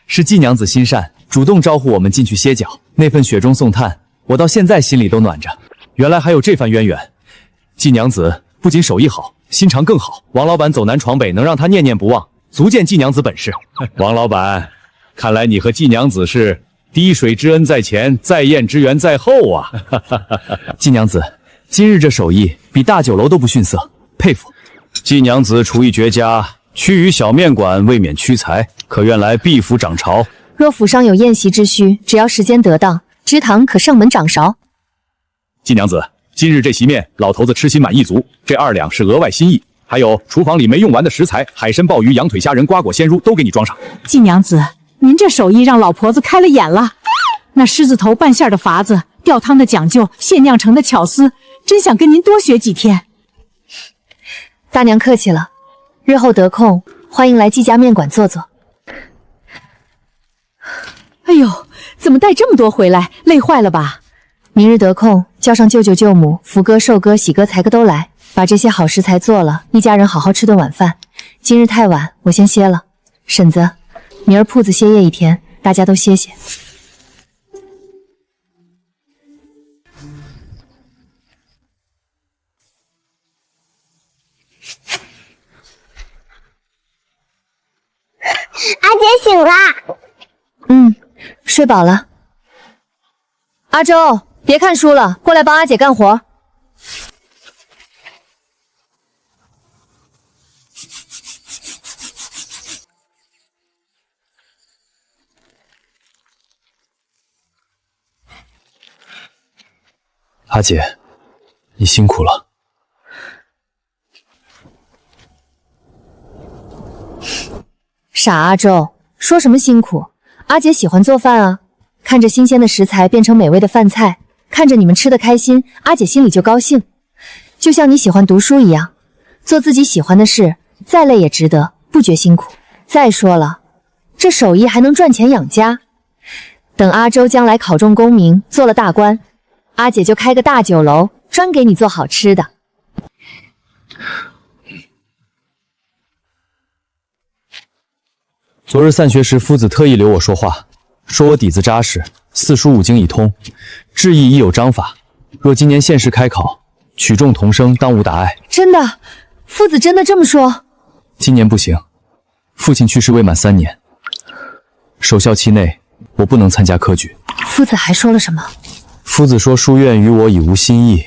是季娘子心善，主动招呼我们进去歇脚。那份雪中送炭，我到现在心里都暖着。原来还有这番渊源。季娘子不仅手艺好，心肠更好。王老板走南闯北，能让他念念不忘，足见季娘子本事。王老板，看来你和季娘子是滴水之恩在前，再宴之缘在后啊！季娘子今日这手艺比大酒楼都不逊色，佩服。季娘子厨艺绝佳，去与小面馆未免屈才，可愿来毕府掌勺？若府上有宴席之需，只要时间得当，知堂可上门掌勺。季娘子，今日这席面，老头子吃心满意足，这2两是额外心意。还有厨房里没用完的食材，海参、鲍鱼、羊腿、虾仁、瓜果、鲜乳都给你装上。季娘子，您这手艺让老婆子开了眼了。那狮子头拌馅的法子，吊汤的讲究，现酿成的巧思，真想跟您多学几天。大娘客气了，日后得空欢迎来季家面馆坐坐。哎呦，怎么带这么多回来？累坏了吧？明日得空叫上舅舅舅母、福哥、寿哥、喜哥、财哥都来，把这些好食材做了，一家人好好吃顿晚饭。今日太晚，我先歇了。婶子，明儿铺子歇业一天，大家都歇歇。阿姐醒啦。睡饱了。阿周，别看书了，过来帮阿姐干活。阿姐，你辛苦了。傻阿周，说什么辛苦？阿姐喜欢做饭啊，看着新鲜的食材变成美味的饭菜，看着你们吃得开心，阿姐心里就高兴。就像你喜欢读书一样，做自己喜欢的事，再累也值得，不觉辛苦。再说了，这手艺还能赚钱养家。等阿周将来考中功名，做了大官，阿姐就开个大酒楼，专给你做好吃的。昨日散学时，夫子特意留我说话，说我底子扎实，四书五经已通，志意已有章法。若今年县试开考，取中童生，当无大碍。真的？夫子真的这么说？今年不行，父亲去世未满3年，守孝期内我不能参加科举。夫子还说了什么？夫子说书院与我已无新意，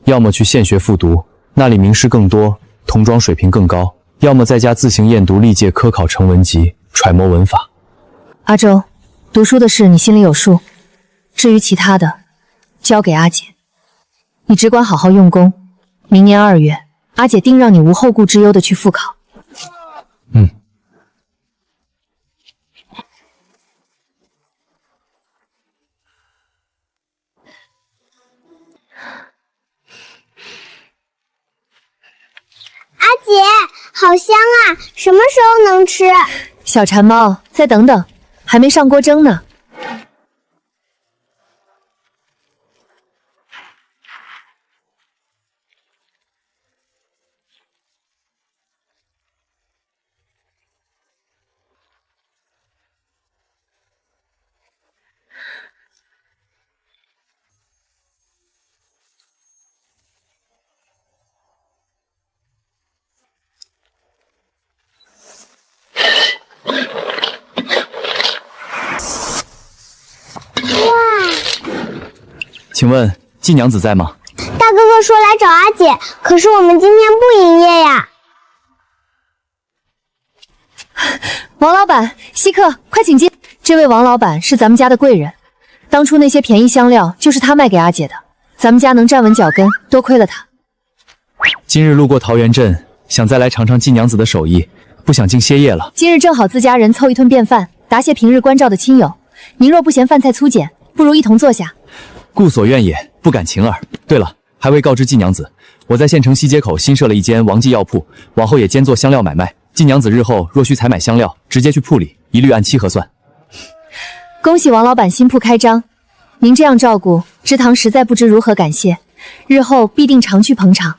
要么去县学复读，那里名师更多，童装水平更高；要么在家自行研读历届科考成文集，揣摩文法。阿周，读书的事你心里有数，至于其他的，交给阿姐。你只管好好用功，明年2月，阿姐定让你无后顾之忧的去复考。阿姐，好香啊！什么时候能吃？小馋猫，再等等，还没上锅蒸呢。请问季娘子在吗？大哥哥说来找阿姐，可是我们今天不营业呀。王老板，稀客，快请进。这位王老板是咱们家的贵人，当初那些便宜香料就是他卖给阿姐的，咱们家能站稳脚跟，多亏了他。今日路过桃源镇，想再来尝尝季娘子的手艺，不想竟歇业了。今日正好自家人凑一顿便饭，答谢平日关照的亲友。您若不嫌饭菜粗简，不如一同坐下。故所愿也，不敢情耳。对了，还未告知季娘子，我在县城西街口新设了一间王记药铺，往后也兼做香料买卖。季娘子日后若需采买香料，直接去铺里，一律按期核算。恭喜王老板新铺开张，您这样照顾，知堂实在不知如何感谢，日后必定常去捧场。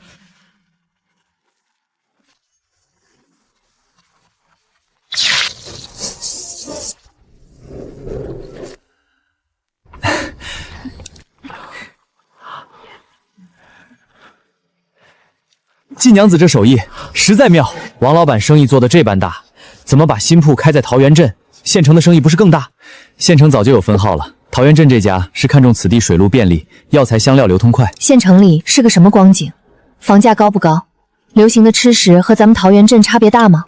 季娘子这手艺实在妙，王老板生意做得这般大，怎么把新铺开在桃源镇？县城的生意不是更大？县城早就有分号了，桃源镇这家是看中此地水路便利，药材香料流通快。县城里是个什么光景？房价高不高？流行的吃食和咱们桃源镇差别大吗？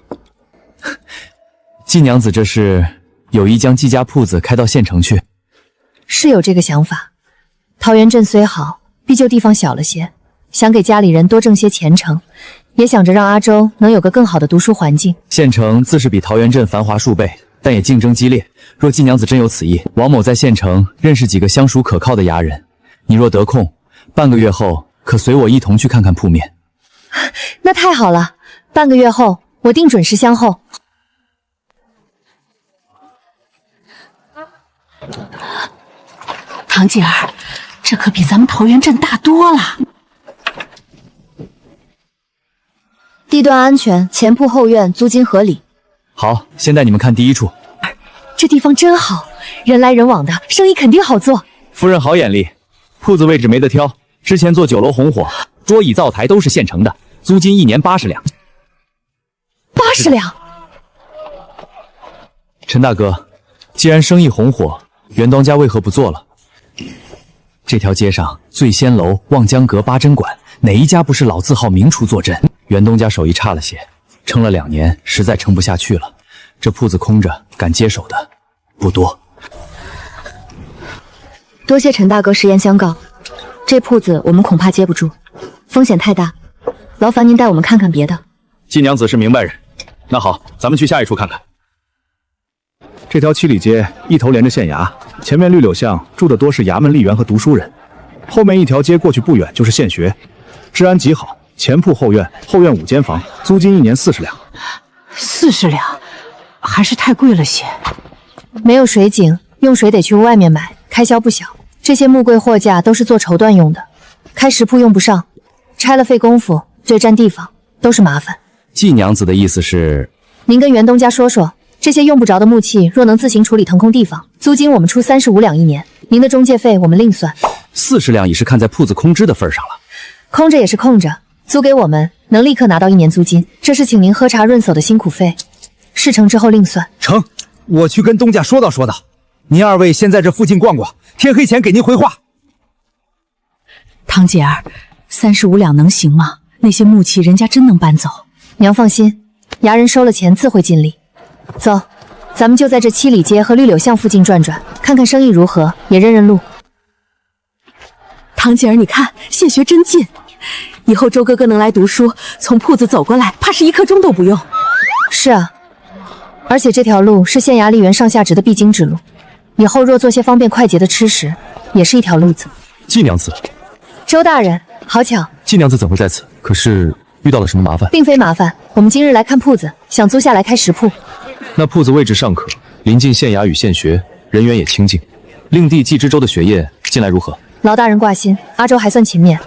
季娘子这是有意将季家铺子开到县城去？是有这个想法。桃源镇虽好，毕竟地方小了些，想给家里人多挣些前程，也想着让阿周能有个更好的读书环境。县城自是比桃源镇繁华数倍，但也竞争激烈。若季娘子真有此意，王某在县城认识几个相熟可靠的衙人，你若得空，半个月后可随我一同去看看铺面。那太好了，半个月后我定准时相候。堂姐儿，这可比咱们桃源镇大多了。地段安全，前铺后院，租金合理。好，先带你们看第一处。这地方真好，人来人往的，生意肯定好做。夫人好眼力，铺子位置没得挑，之前做酒楼红火，桌椅灶台都是现成的，租金1年80两。80两？陈大哥，既然生意红火，袁当家为何不做了？这条街上醉仙楼、望江阁、八珍馆，哪一家不是老字号名厨坐镇？袁东家手艺差了些，撑了2年，实在撑不下去了。这铺子空着，敢接手的不多。多谢陈大哥实言相告，这铺子我们恐怕接不住，风险太大，劳烦您带我们看看别的。季娘子是明白人，那好，咱们去下一处看看。这条七里街一头连着县衙，前面绿柳巷住的多是衙门吏员和读书人，后面一条街过去不远就是县学，治安极好，前铺后院，后院5间房，租金1年40两。40两，还是太贵了些。没有水井，用水得去外面买，开销不小。这些木柜货架都是做绸缎用的，开食铺用不上，拆了费功夫，最占地方，都是麻烦。季娘子的意思是，您跟袁东家说说，这些用不着的木器若能自行处理腾空地方，租金我们出35两1年，您的中介费我们另算。40两已是看在铺子空置的份上了。空着也是空着，租给我们能立刻拿到1年租金，这是请您喝茶润手的辛苦费，事成之后另算。成，我去跟东家说道说道。您2位先在这附近逛逛，天黑前给您回话。堂姐儿，35两能行吗？那些木器人家真能搬走。娘放心，衙人收了钱自会尽力。走，咱们就在这七里街和绿柳巷附近转转，看看生意如何，也认认路。堂姐儿，你看现学真近，以后周哥哥能来读书，从铺子走过来，怕是1刻钟都不用。是啊，而且这条路是县衙吏员上下职的必经之路，以后若做些方便快捷的吃食，也是一条路子。季娘子，周大人，好巧。季娘子怎会在此？可是遇到了什么麻烦？并非麻烦，我们今日来看铺子，想租下来开食铺。那铺子位置尚可，临近县衙与县学，人员也清静。令弟季知州的学业近来如何？劳大人挂心，阿周还算勤勉。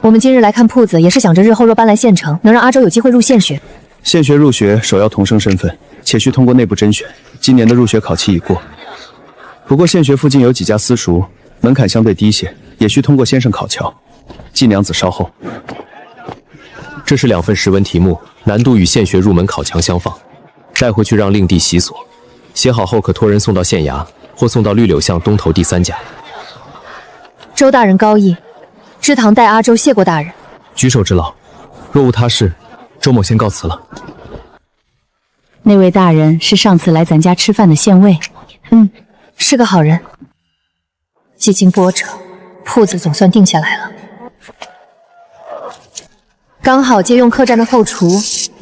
我们今日来看铺子，也是想着日后若搬来县城，能让阿周有机会入县学。县学入学首要童生身份，且需通过内部甄选。今年的入学考期已过，不过县学附近有几家私塾，门槛相对低些，也需通过先生考瞧。季娘子稍后。这是2份实文题目，难度与县学入门考强相仿，带回去让令弟习所，写好后可托人送到县衙，或送到绿柳巷东头第3家。周大人高义，知堂代阿周谢过大人。举手之劳，若无他事，周某先告辞了。那位大人是上次来咱家吃饭的县尉，是个好人。几经波折，铺子总算定下来了。刚好借用客栈的后厨，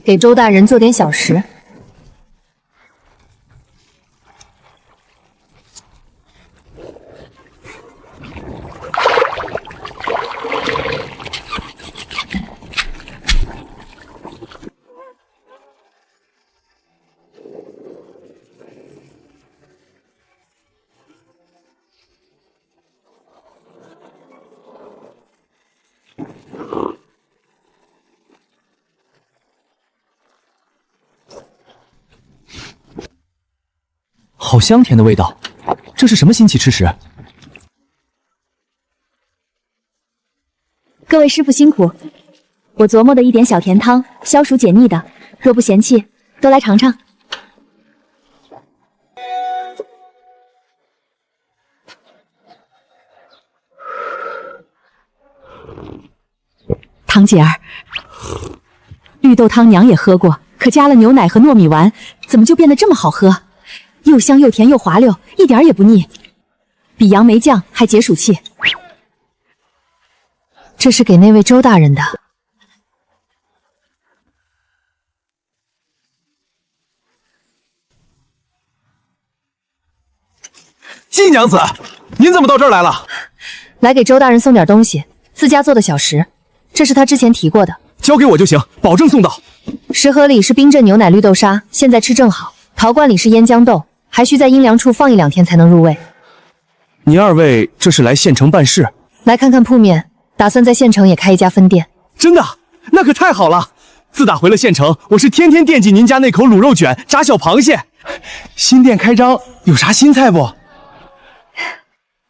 给周大人做点小食。好香甜的味道，这是什么新奇吃食？各位师傅辛苦，我琢磨的一点小甜汤，消暑解腻的，若不嫌弃，都来尝尝。堂姐儿，绿豆汤娘也喝过，可加了牛奶和糯米丸，怎么就变得这么好喝？又香又甜又滑溜，一点也不腻，比杨梅酱还解暑气。这是给那位周大人的。季娘子，您怎么到这儿来了？来给周大人送点东西，自家做的小食，这是他之前提过的。交给我就行，保证送到。食盒里是冰镇牛奶绿豆沙，现在吃正好。陶罐里是腌豇豆，还需在阴凉处放1、2天才能入味。你2位这是来县城办事？来看看铺面，打算在县城也开一家分店。真的？那可太好了！自打回了县城，我是天天惦记您家那口卤肉卷、炸小螃蟹。新店开张，有啥新菜不？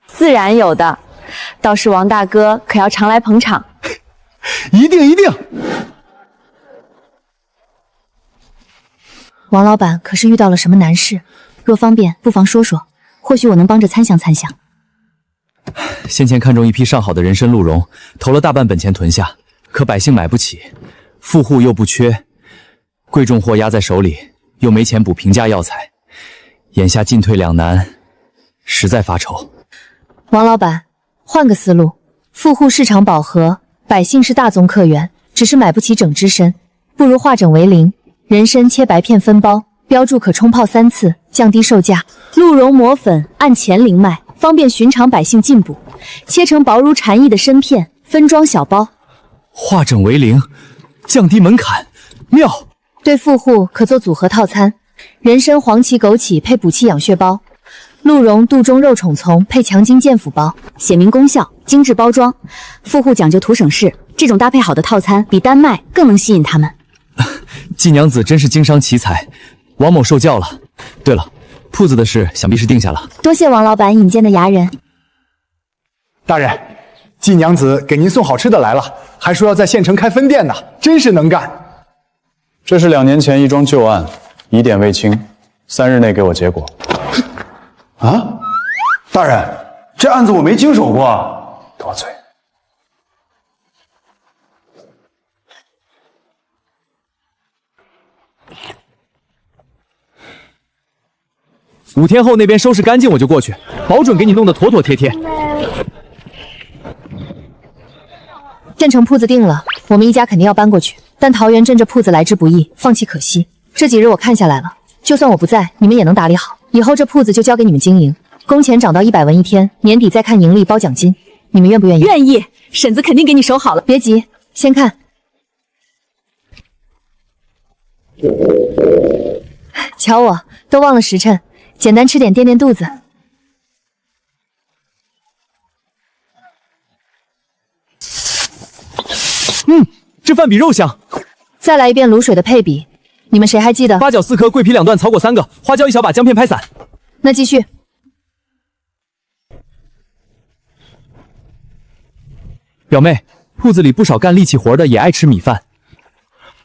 自然有的，倒是王大哥可要常来捧场。一定一定。王老板可是遇到了什么难事？若方便，不妨说说，或许我能帮着参详参详。先前看中一批上好的人参鹿茸，投了大半本钱囤下，可百姓买不起，富户又不缺，贵重货压在手里，又没钱补平价药材，眼下进退两难，实在发愁。王老板，换个思路，富户市场饱和，百姓是大宗客源，只是买不起整只参，不如化整为零。人参切白片分包，标注可冲泡3次，降低售价。鹿茸磨粉，按钱零卖，方便寻常百姓进补。切成薄如蝉翼的参片，分装小包。化整为零，降低门槛，妙！对富户可做组合套餐，人参、黄芪、枸杞配补气养血包，鹿茸、杜仲、肉虫丛配强筋健腹包，写明功效，精致包装。富户讲究图省事，这种搭配好的套餐比单卖更能吸引他们。季娘子真是经商奇才，王某受教了。对了，铺子的事想必是定下了。多谢王老板引荐的牙人。大人，季娘子给您送好吃的来了，还说要在县城开分店呢，真是能干。这是2年前一桩旧案，疑点未清，3日内给我结果。啊，大人，这案子我没经手过。多嘴。5天后那边收拾干净我就过去，保准给你弄得妥妥帖帖。县城铺子定了，我们一家肯定要搬过去。但桃源镇这铺子来之不易，放弃可惜。这几日我看下来了，就算我不在，你们也能打理好。以后这铺子就交给你们经营，工钱涨到100文1天，年底再看盈利包奖金。你们愿不愿意？愿意，婶子肯定给你收好了。别急，先看。瞧我，都忘了时辰，简单吃点垫垫肚子。这饭比肉香。再来一遍卤水的配比，你们谁还记得？八角4颗，桂皮2段，草果3个，花椒1小把，姜片拍散。那继续。表妹，铺子里不少干力气活的也爱吃米饭，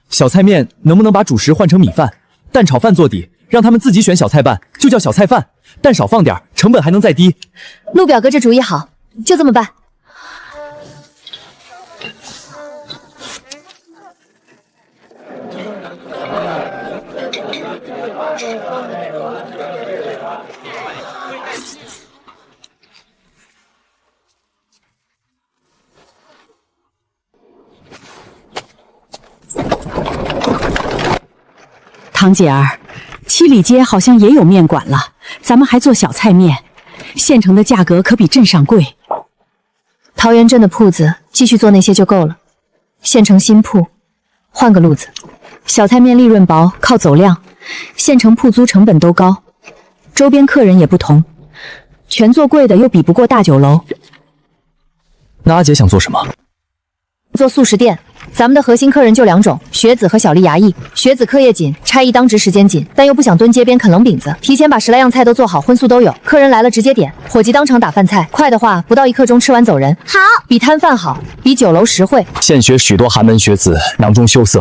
小菜面能不能把主食换成米饭，蛋炒饭做底，让他们自己选小菜拌，就叫小菜饭，蛋少放点，成本还能再低。陆表哥这主意好，就这么办。堂姐儿，七里街好像也有面馆了，咱们还做小菜面，县城的价格可比镇上贵。桃源镇的铺子继续做那些就够了，县城新铺换个路子，小菜面利润薄，靠走量，县城铺租成本都高，周边客人也不同，全做贵的又比不过大酒楼。那阿姐想做什么？做速食店。咱们的核心客人就2种，学子和小丽衙役。学子课业紧，差役当值时间紧，但又不想蹲街边啃冷饼子，提前把10来样菜都做好，荤素都有。客人来了直接点，伙计当场打饭菜，快的话不到1刻钟吃完走人。好，比摊贩好，比酒楼实惠。现学许多寒门学子囊中羞涩，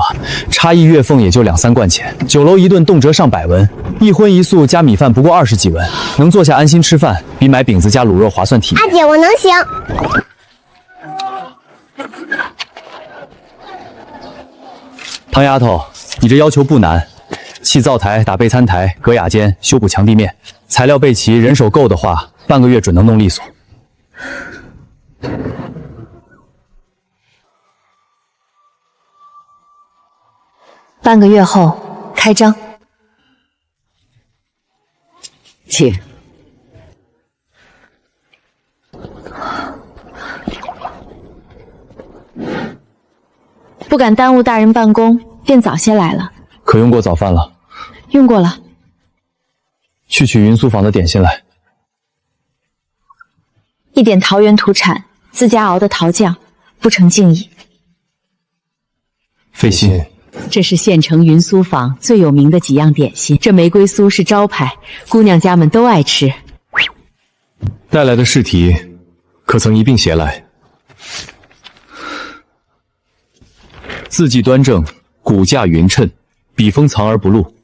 差役月俸也就2、3贯钱，酒楼一顿动辄上100文，一荤一素加米饭不过20几文，能坐下安心吃饭，比买饼子加卤肉划算体面。阿姐，我能行。唐丫头，你这要求不难，砌灶台、打备餐台、隔雅间、修补墙地面，材料备齐，人手够的话，半个月准能弄利索。半个月后开张。请。不敢耽误大人办公，便早些来了。可用过早饭了？用过了。去取云苏坊的点心来。一点桃源土产，自家熬的桃酱，不成敬意。费心。这是县城云苏坊最有名的几样点心，这玫瑰酥是招牌，姑娘家们都爱吃。带来的试题，可曾一并写来？字迹端正，骨架匀称，笔锋藏而不露，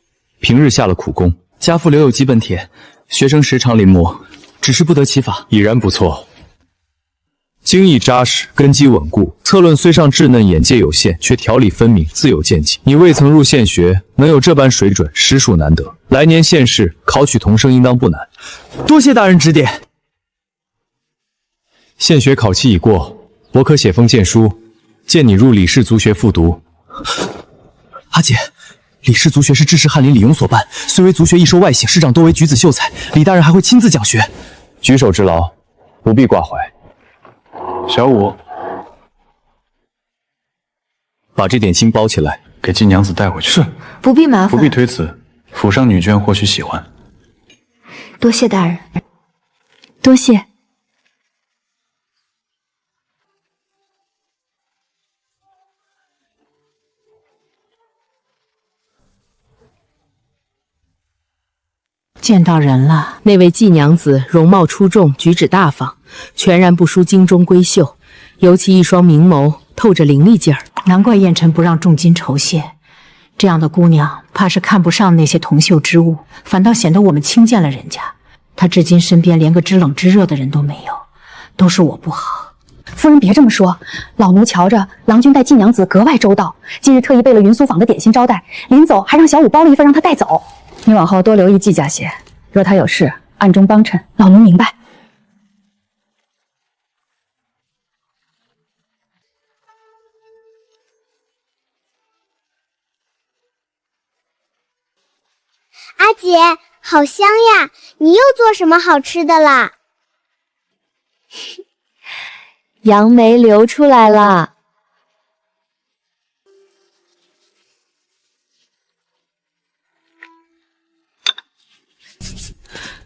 平日下了苦功。家父留有几本帖，学生时常临摹，只是不得其法。已然不错。精益扎实，根基稳固。策论虽尚稚嫩，眼界有限，却条理分明，自有见解。你未曾入县学，能有这般水准，实属难得。来年县试考取童生，应当不难。多谢大人指点。县学考期已过，我可写封荐书，荐你入李氏族学复读。阿姐，李氏族学是致仕翰林李颉所办，虽为族学一收外省，师长多为举子秀才，李大人还会亲自讲学。举手之劳，不必挂怀。小五，把这点心包起来，给季娘子带回去。是，不必麻烦，不必推辞。府上女眷或许喜欢。多谢大人。多谢。见到人了，那位季娘子容貌出众，举止大方，全然不输京中闺秀，尤其一双明眸透着凌厉劲儿。难怪燕臣不让重金酬谢，这样的姑娘怕是看不上那些铜锈之物，反倒显得我们轻贱了人家。她至今身边连个知冷知热的人都没有，都是我不好。夫人别这么说，老奴瞧着郎君待季娘子格外周到，今日特意备了云苏坊的点心招待，临走还让小五包了一份让她带走。你往后多留意季家些，若他有事，暗中帮衬。老奴明白。阿姐，好香呀！你又做什么好吃的啦？杨梅流出来了。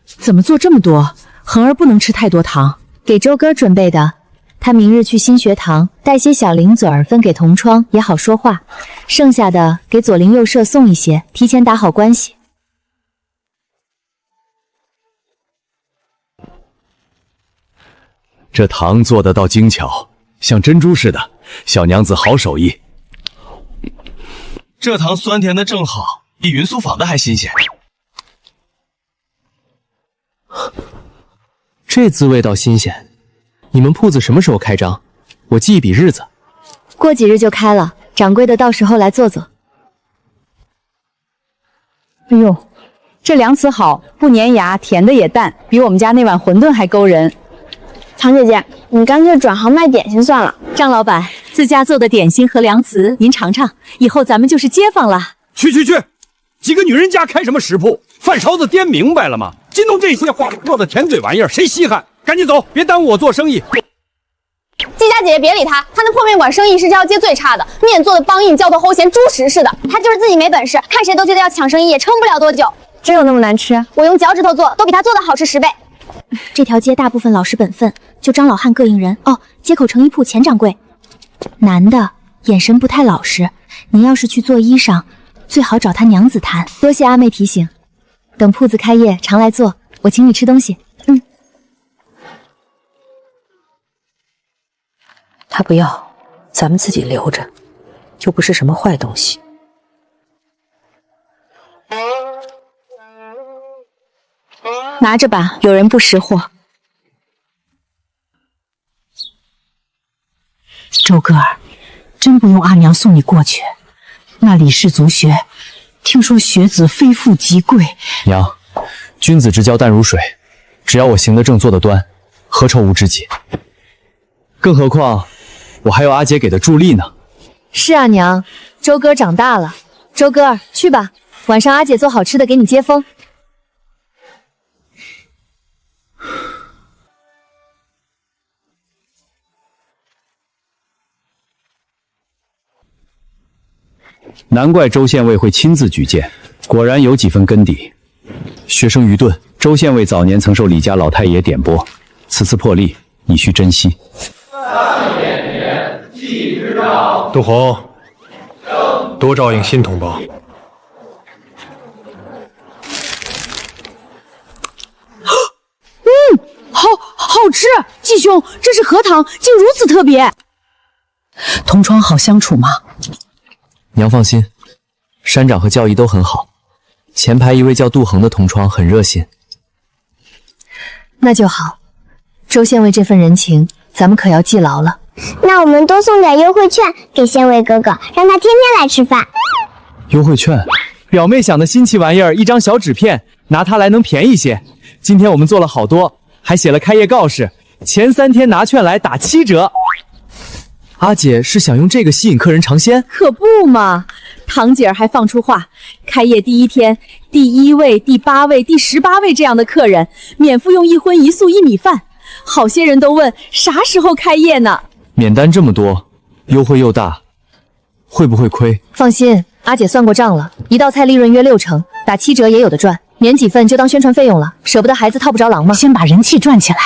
怎么做这么多？恒儿不能吃太多糖。给周哥准备的，他明日去新学堂，带些小零嘴儿分给同窗，也好说话。剩下的给左邻右舍送一些，提前打好关系。这糖做得倒精巧，像珍珠似的，小娘子好手艺。这糖酸甜的正好，比云苏坊的还新鲜。这滋味倒新鲜。你们铺子什么时候开张？我记一笔日子。过几日就开了，掌柜的到时候来坐坐。哎呦，这凉瓷好，不粘牙，甜的也淡，比我们家那碗馄饨还勾人。唐姐姐，你干脆转行卖点心算了。张老板自家做的点心和凉瓷，您尝尝，以后咱们就是街坊了。去，几个女人家开什么食铺？饭勺子颠明白了吗？今弄这些花不落的甜嘴玩意儿，谁稀罕？赶紧走，别耽误我做生意。季家姐姐别理他，他那破面馆生意是这条街最差的，面做的梆硬，浇的齁咸，猪食似的。他就是自己没本事，看谁都觉得要抢生意，也撑不了多久。真有那么难吃？我用脚趾头做，都比他做的好吃10倍。这条街大部分老实本分，就张老汉膈应人。哦，街口成衣铺钱掌柜，男的眼神不太老实，您要是去做衣裳，最好找他娘子谈。多谢阿妹提醒，等铺子开业常来做，我请你吃东西。他不要，咱们自己留着，又不是什么坏东西。拿着吧，有人不识货。周哥儿，真不用阿娘送你过去。那李氏族学，听说学子非富即贵。娘，君子之交淡如水，只要我行得正坐得端，何愁无知己？更何况我还有阿姐给的助力呢。是啊，娘，周哥长大了。周哥儿，去吧，晚上阿姐做好吃的给你接风。难怪周县尉会亲自举荐，果然有几分根底。学生愚钝，周县尉早年曾受李家老太爷点拨，此次破例，你需珍惜。杜洪，多照应新同胞。好吃！季兄，这是何糖，竟如此特别。同窗好相处吗？娘放心，山长和教姨都很好。前排一位叫杜恒的同窗很热心。那就好，周县尉这份人情，咱们可要记牢了。那我们多送点优惠券给县尉哥哥，让他天天来吃饭。优惠券？表妹想的新奇玩意儿，一张小纸片，拿它来能便宜些。今天我们做了好多，还写了开业告示，前3天拿券来打7折。阿姐是想用这个吸引客人尝鲜？可不嘛，堂姐儿还放出话，开业第1天，第1位、第8位、第18位这样的客人，免付用1荤1素1米饭。好些人都问啥时候开业呢？免单这么多，优惠又大，会不会亏？放心，阿姐算过账了，一道菜利润约60%，打7折也有的赚，免几份就当宣传费用了，舍不得孩子套不着狼吗？先把人气赚起来。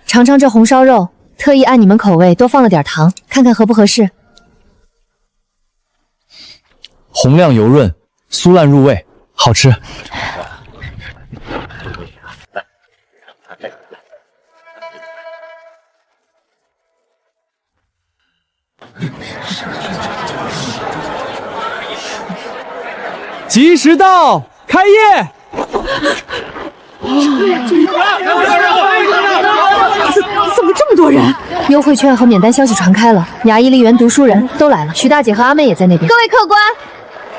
尝尝这红烧肉，特意按你们口味多放了点糖，看看合不合适。红亮油润，酥烂入味，好吃。吉时到，开业！怎么这么多人？优惠券和免单消息传开了，衙役、吏员、读书人都来了，徐大姐和阿妹也在那边。各位客官，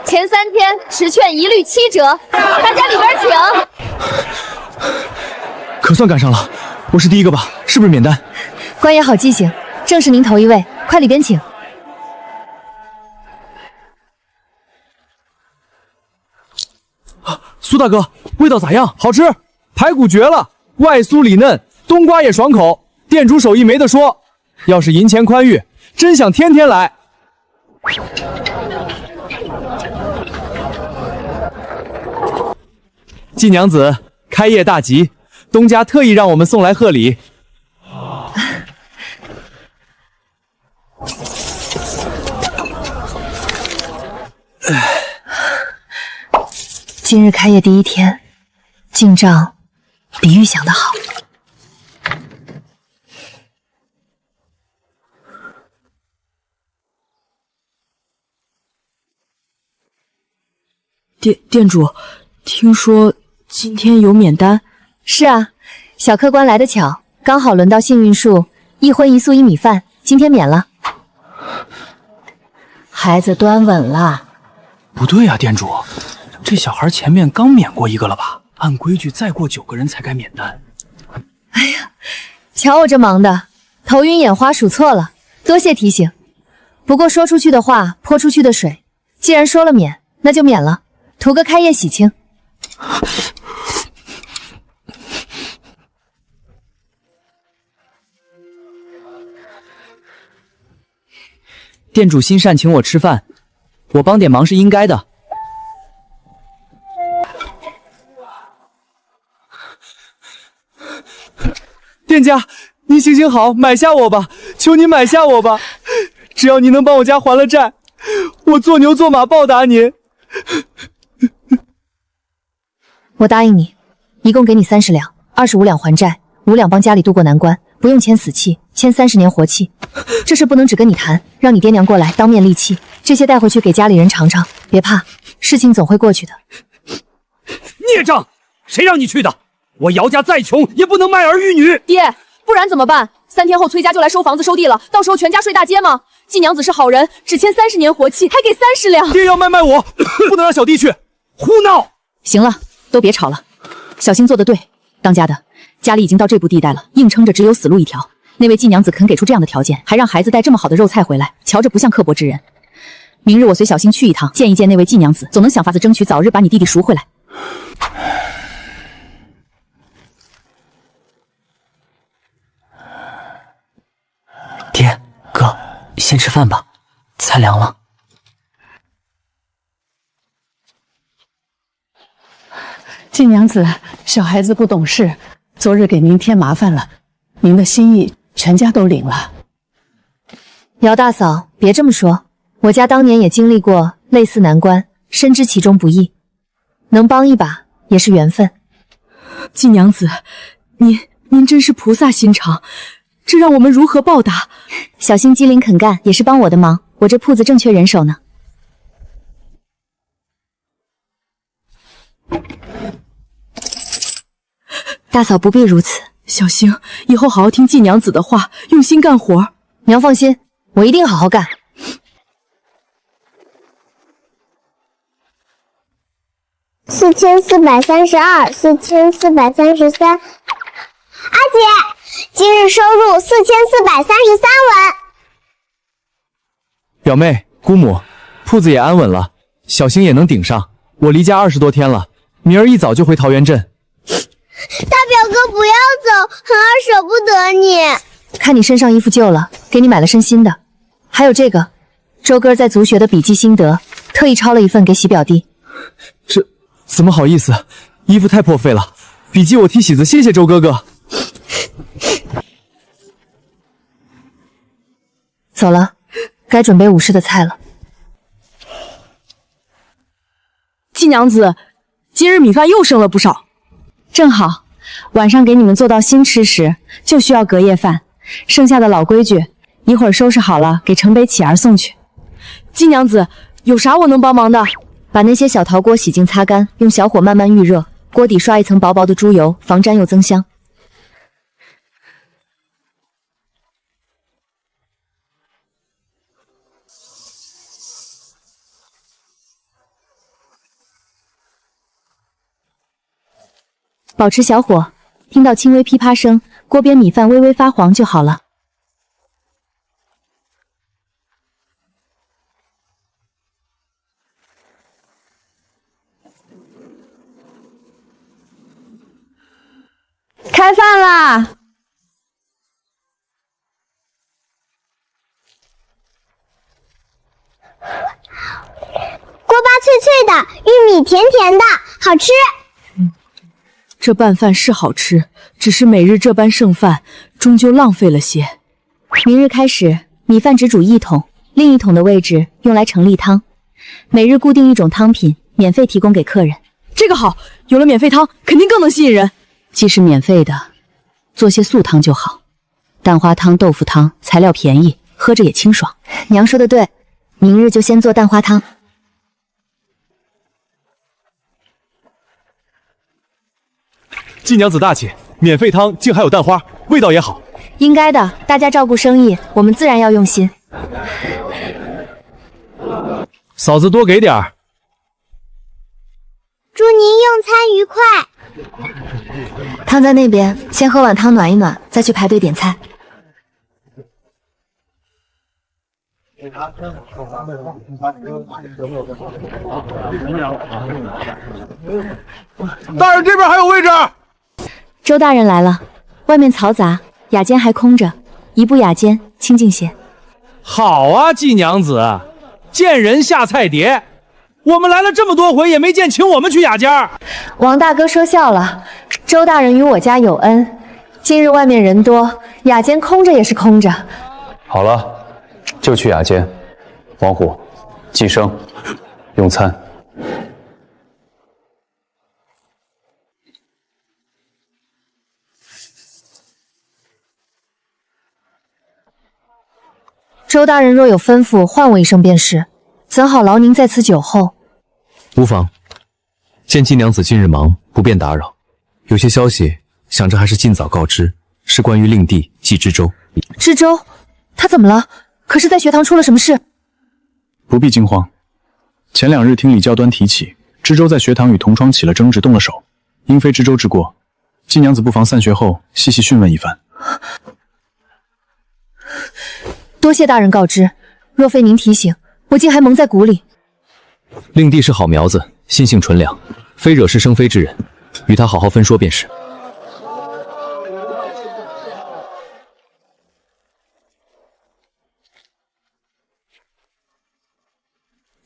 前3天持券一律7折，大家里边请。可算赶上了，我是第一个吧？是不是免单？官爷好记性，正是您头一位，快里边请。苏大哥，味道咋样？好吃，排骨绝了，外酥里嫩，冬瓜也爽口，店主手艺没得说。要是银钱宽裕，真想天天来。季娘子开业大吉，东家特意让我们送来贺礼。今日开业第1天，进账比预想的好。店主，听说今天有免单？是啊，小客官来得巧，刚好轮到幸运树1荤1素1米饭，今天免了。孩子端稳了。不对啊，店主，这小孩前面刚免过一个了吧？按规矩再过9个人才该免单。哎呀，瞧我这忙的，头晕眼花数错了，多谢提醒。不过说出去的话泼出去的水，既然说了免，那就免了，图个开业喜庆。店主心善请我吃饭，我帮点忙是应该的。店家，您行行好，买下我吧，求您买下我吧！只要您能帮我家还了债，我做牛做马报答您。我答应你，一共给你30两，25两还债，5两帮家里渡过难关，不用签死契，签30年活契。这事不能只跟你谈，让你爹娘过来当面立契，这些带回去给家里人尝尝。别怕，事情总会过去的。孽障，谁让你去的？我姚家再穷也不能卖儿育女。爹，不然怎么办？3天后崔家就来收房子收地了，到时候全家睡大街吗？季娘子是好人，只签30年活契，还给30两。爹要卖我，不能让小弟去。胡闹！行了，都别吵了。小心做得对，当家的家里已经到这步地带了，硬撑着只有死路一条。那位季娘子肯给出这样的条件，还让孩子带这么好的肉菜回来，瞧着不像刻薄之人。明日我随小新去一趟，见一见那位季娘子，总能想法子争取早日把你弟弟赎回来。爹，哥，先吃饭吧，菜凉了。季娘子，小孩子不懂事，昨日给您添麻烦了，您的心意全家都领了。姚大嫂，别这么说，我家当年也经历过类似难关，深知其中不易，能帮一把也是缘分。季娘子，您真是菩萨心肠，这让我们如何报答？小新机灵肯干，也是帮我的忙，我这铺子正缺人手呢。大嫂不必如此，小星以后好好听季娘子的话，用心干活。娘放心，我一定好好干。4432，4433。阿姐，今日收入4433文。表妹、姑母，铺子也安稳了，小星也能顶上。我离家20多天了，明儿一早就回桃源镇。大表哥不要走，恒儿舍不得你。看你身上衣服旧了，给你买了身新的。还有这个，周哥在族学的笔记心得，特意抄了一份给喜表弟。这怎么好意思？衣服太破费了，笔记我替喜子谢谢周哥哥。走了，该准备午市的菜了。季娘子，今日米饭又剩了不少。正好，晚上给你们做到新吃时，就需要隔夜饭。剩下的老规矩，一会儿收拾好了，给城北启儿送去。季娘子，有啥我能帮忙的？把那些小陶锅洗净擦干，用小火慢慢预热，锅底刷一层薄薄的猪油，防粘又增香。保持小火，听到轻微噼啪声，锅边米饭微微发黄就好了。开饭啦！锅巴脆脆的，玉米甜甜的，好吃。这拌饭是好吃，只是每日这般剩饭，终究浪费了些。明日开始，米饭只煮1桶，另1桶的位置用来盛例汤。每日固定1种汤品，免费提供给客人。这个好，有了免费汤，肯定更能吸引人。既是免费的，做些素汤就好。蛋花汤、豆腐汤，材料便宜，喝着也清爽。娘说的对，明日就先做蛋花汤。季娘子大气，免费汤竟还有蛋花，味道也好。应该的，大家照顾生意，我们自然要用心。嫂子多给点儿。祝您用餐愉快。汤在那边，先喝碗汤暖一暖，再去排队点菜。大人这边还有位置。周大人来了，外面嘈杂，雅间还空着，移步雅间，清静些。好啊，季娘子，见人下菜碟。我们来了这么多回，也没见请我们去雅间。王大哥说笑了，周大人与我家有恩，今日外面人多，雅间空着也是空着。好了，就去雅间。王虎、季生，用餐。周大人若有吩咐，唤我一声便是，怎好劳您在此久候？无妨。见季娘子近日忙，不便打扰。有些消息，想着还是尽早告知，是关于令弟季知州。知州，他怎么了？可是在学堂出了什么事？不必惊慌。前2日听李教官提起，知州在学堂与同窗起了争执，动了手，应非知州之过。季娘子不妨散学后细细讯问一番。多谢大人告知，若非您提醒，我竟还蒙在鼓里。令弟是好苗子，心性纯良，非惹是生非之人，与他好好分说便是。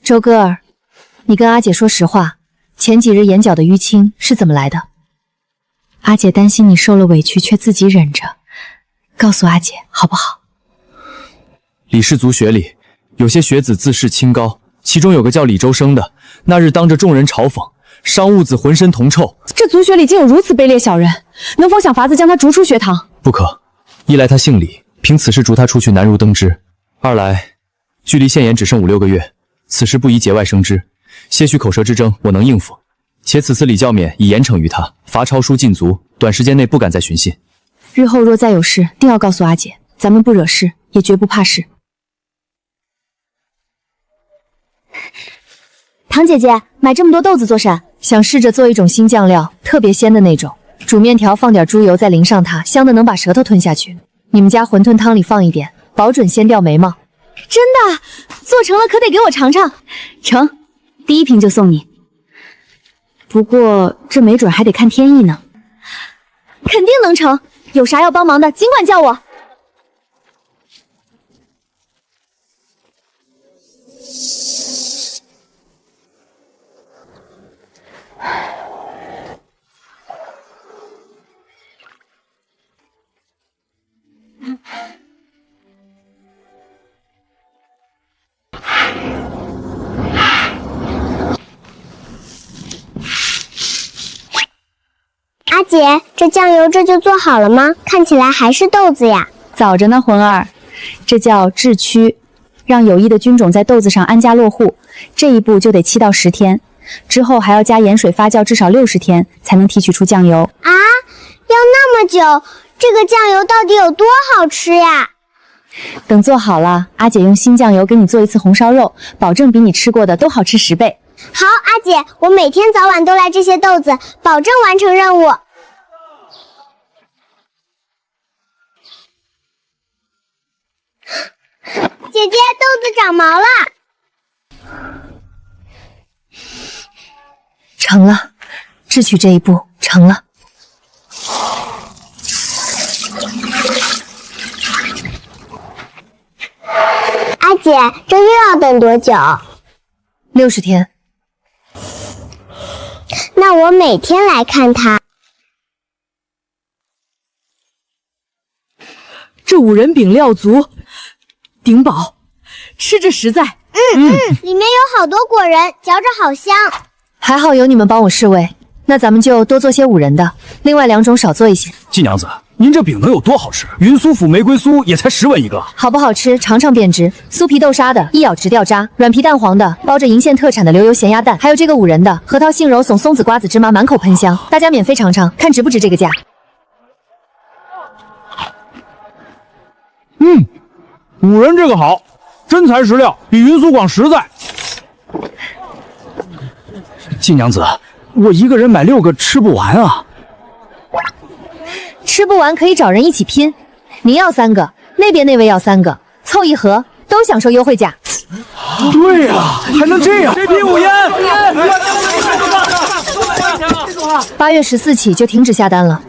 周哥儿，你跟阿姐说实话，前几日眼角的淤青是怎么来的？阿姐担心你受了委屈却自己忍着，告诉阿姐好不好？李氏族学里有些学子自视清高，其中有个叫李周生的，那日当着众人嘲讽，伤物子浑身铜臭。这族学里竟有如此卑劣小人，能否想法子将他逐出学堂？不可，一来他姓李，凭此事逐他出去难如登之；二来距离献言只剩5、6个月，此事不宜节外生枝，些许口舌之争我能应付。且此次李教勉已严惩于他，罚抄书禁足，短时间内不敢再寻衅。日后若再有事，定要告诉阿姐，咱们不惹事，也绝不怕事。唐姐姐，买这么多豆子做啥？想试着做一种新酱料，特别鲜的那种。煮面条放点猪油，再淋上它，香的能把舌头吞下去。你们家馄饨汤里放一点，保准先掉眉毛。真的，做成了可得给我尝尝。成，第1瓶就送你。不过这没准还得看天意呢。肯定能成，有啥要帮忙的，尽管叫我。阿姐，这酱油这就做好了吗？看起来还是豆子呀。早着呢，魂儿，这叫制曲，让有益的菌种在豆子上安家落户。这一步就得7到10天，之后还要加盐水发酵至少60天，才能提取出酱油。啊，要那么久？这个酱油到底有多好吃呀？等做好了，阿姐用新酱油给你做一次红烧肉，保证比你吃过的都好吃10倍。好，阿姐，我每天早晚都来这些豆子，保证完成任务。姐姐豆子长毛了。成了，智取这一步成了。阿姐，这又要等多久？60天。那我每天来看它。这5仁饼料足，顶饱，吃着实在。里面有好多果仁，嚼着好香。还好有你们帮我试味，那咱们就多做些5仁的，另外2种少做一些。季娘子，您这饼能有多好吃？云苏府玫瑰酥也才10文一个，好不好吃尝尝便知。酥皮豆沙的，一咬直掉渣；软皮蛋黄的，包着银县特产的流油咸鸭蛋，还有这个5仁的，核桃杏柔笋松子瓜子芝麻，满口喷香。大家免费尝尝，看值不值这个价。5仁这个好，真材实料，比云苏广实在。季娘子，我一个人买6个吃不完啊。吃不完可以找人一起拼，您要3个，那边那位要3个，凑一盒都享受优惠价。对呀，还能这样？谁拼5烟？8月14起就停止下单了。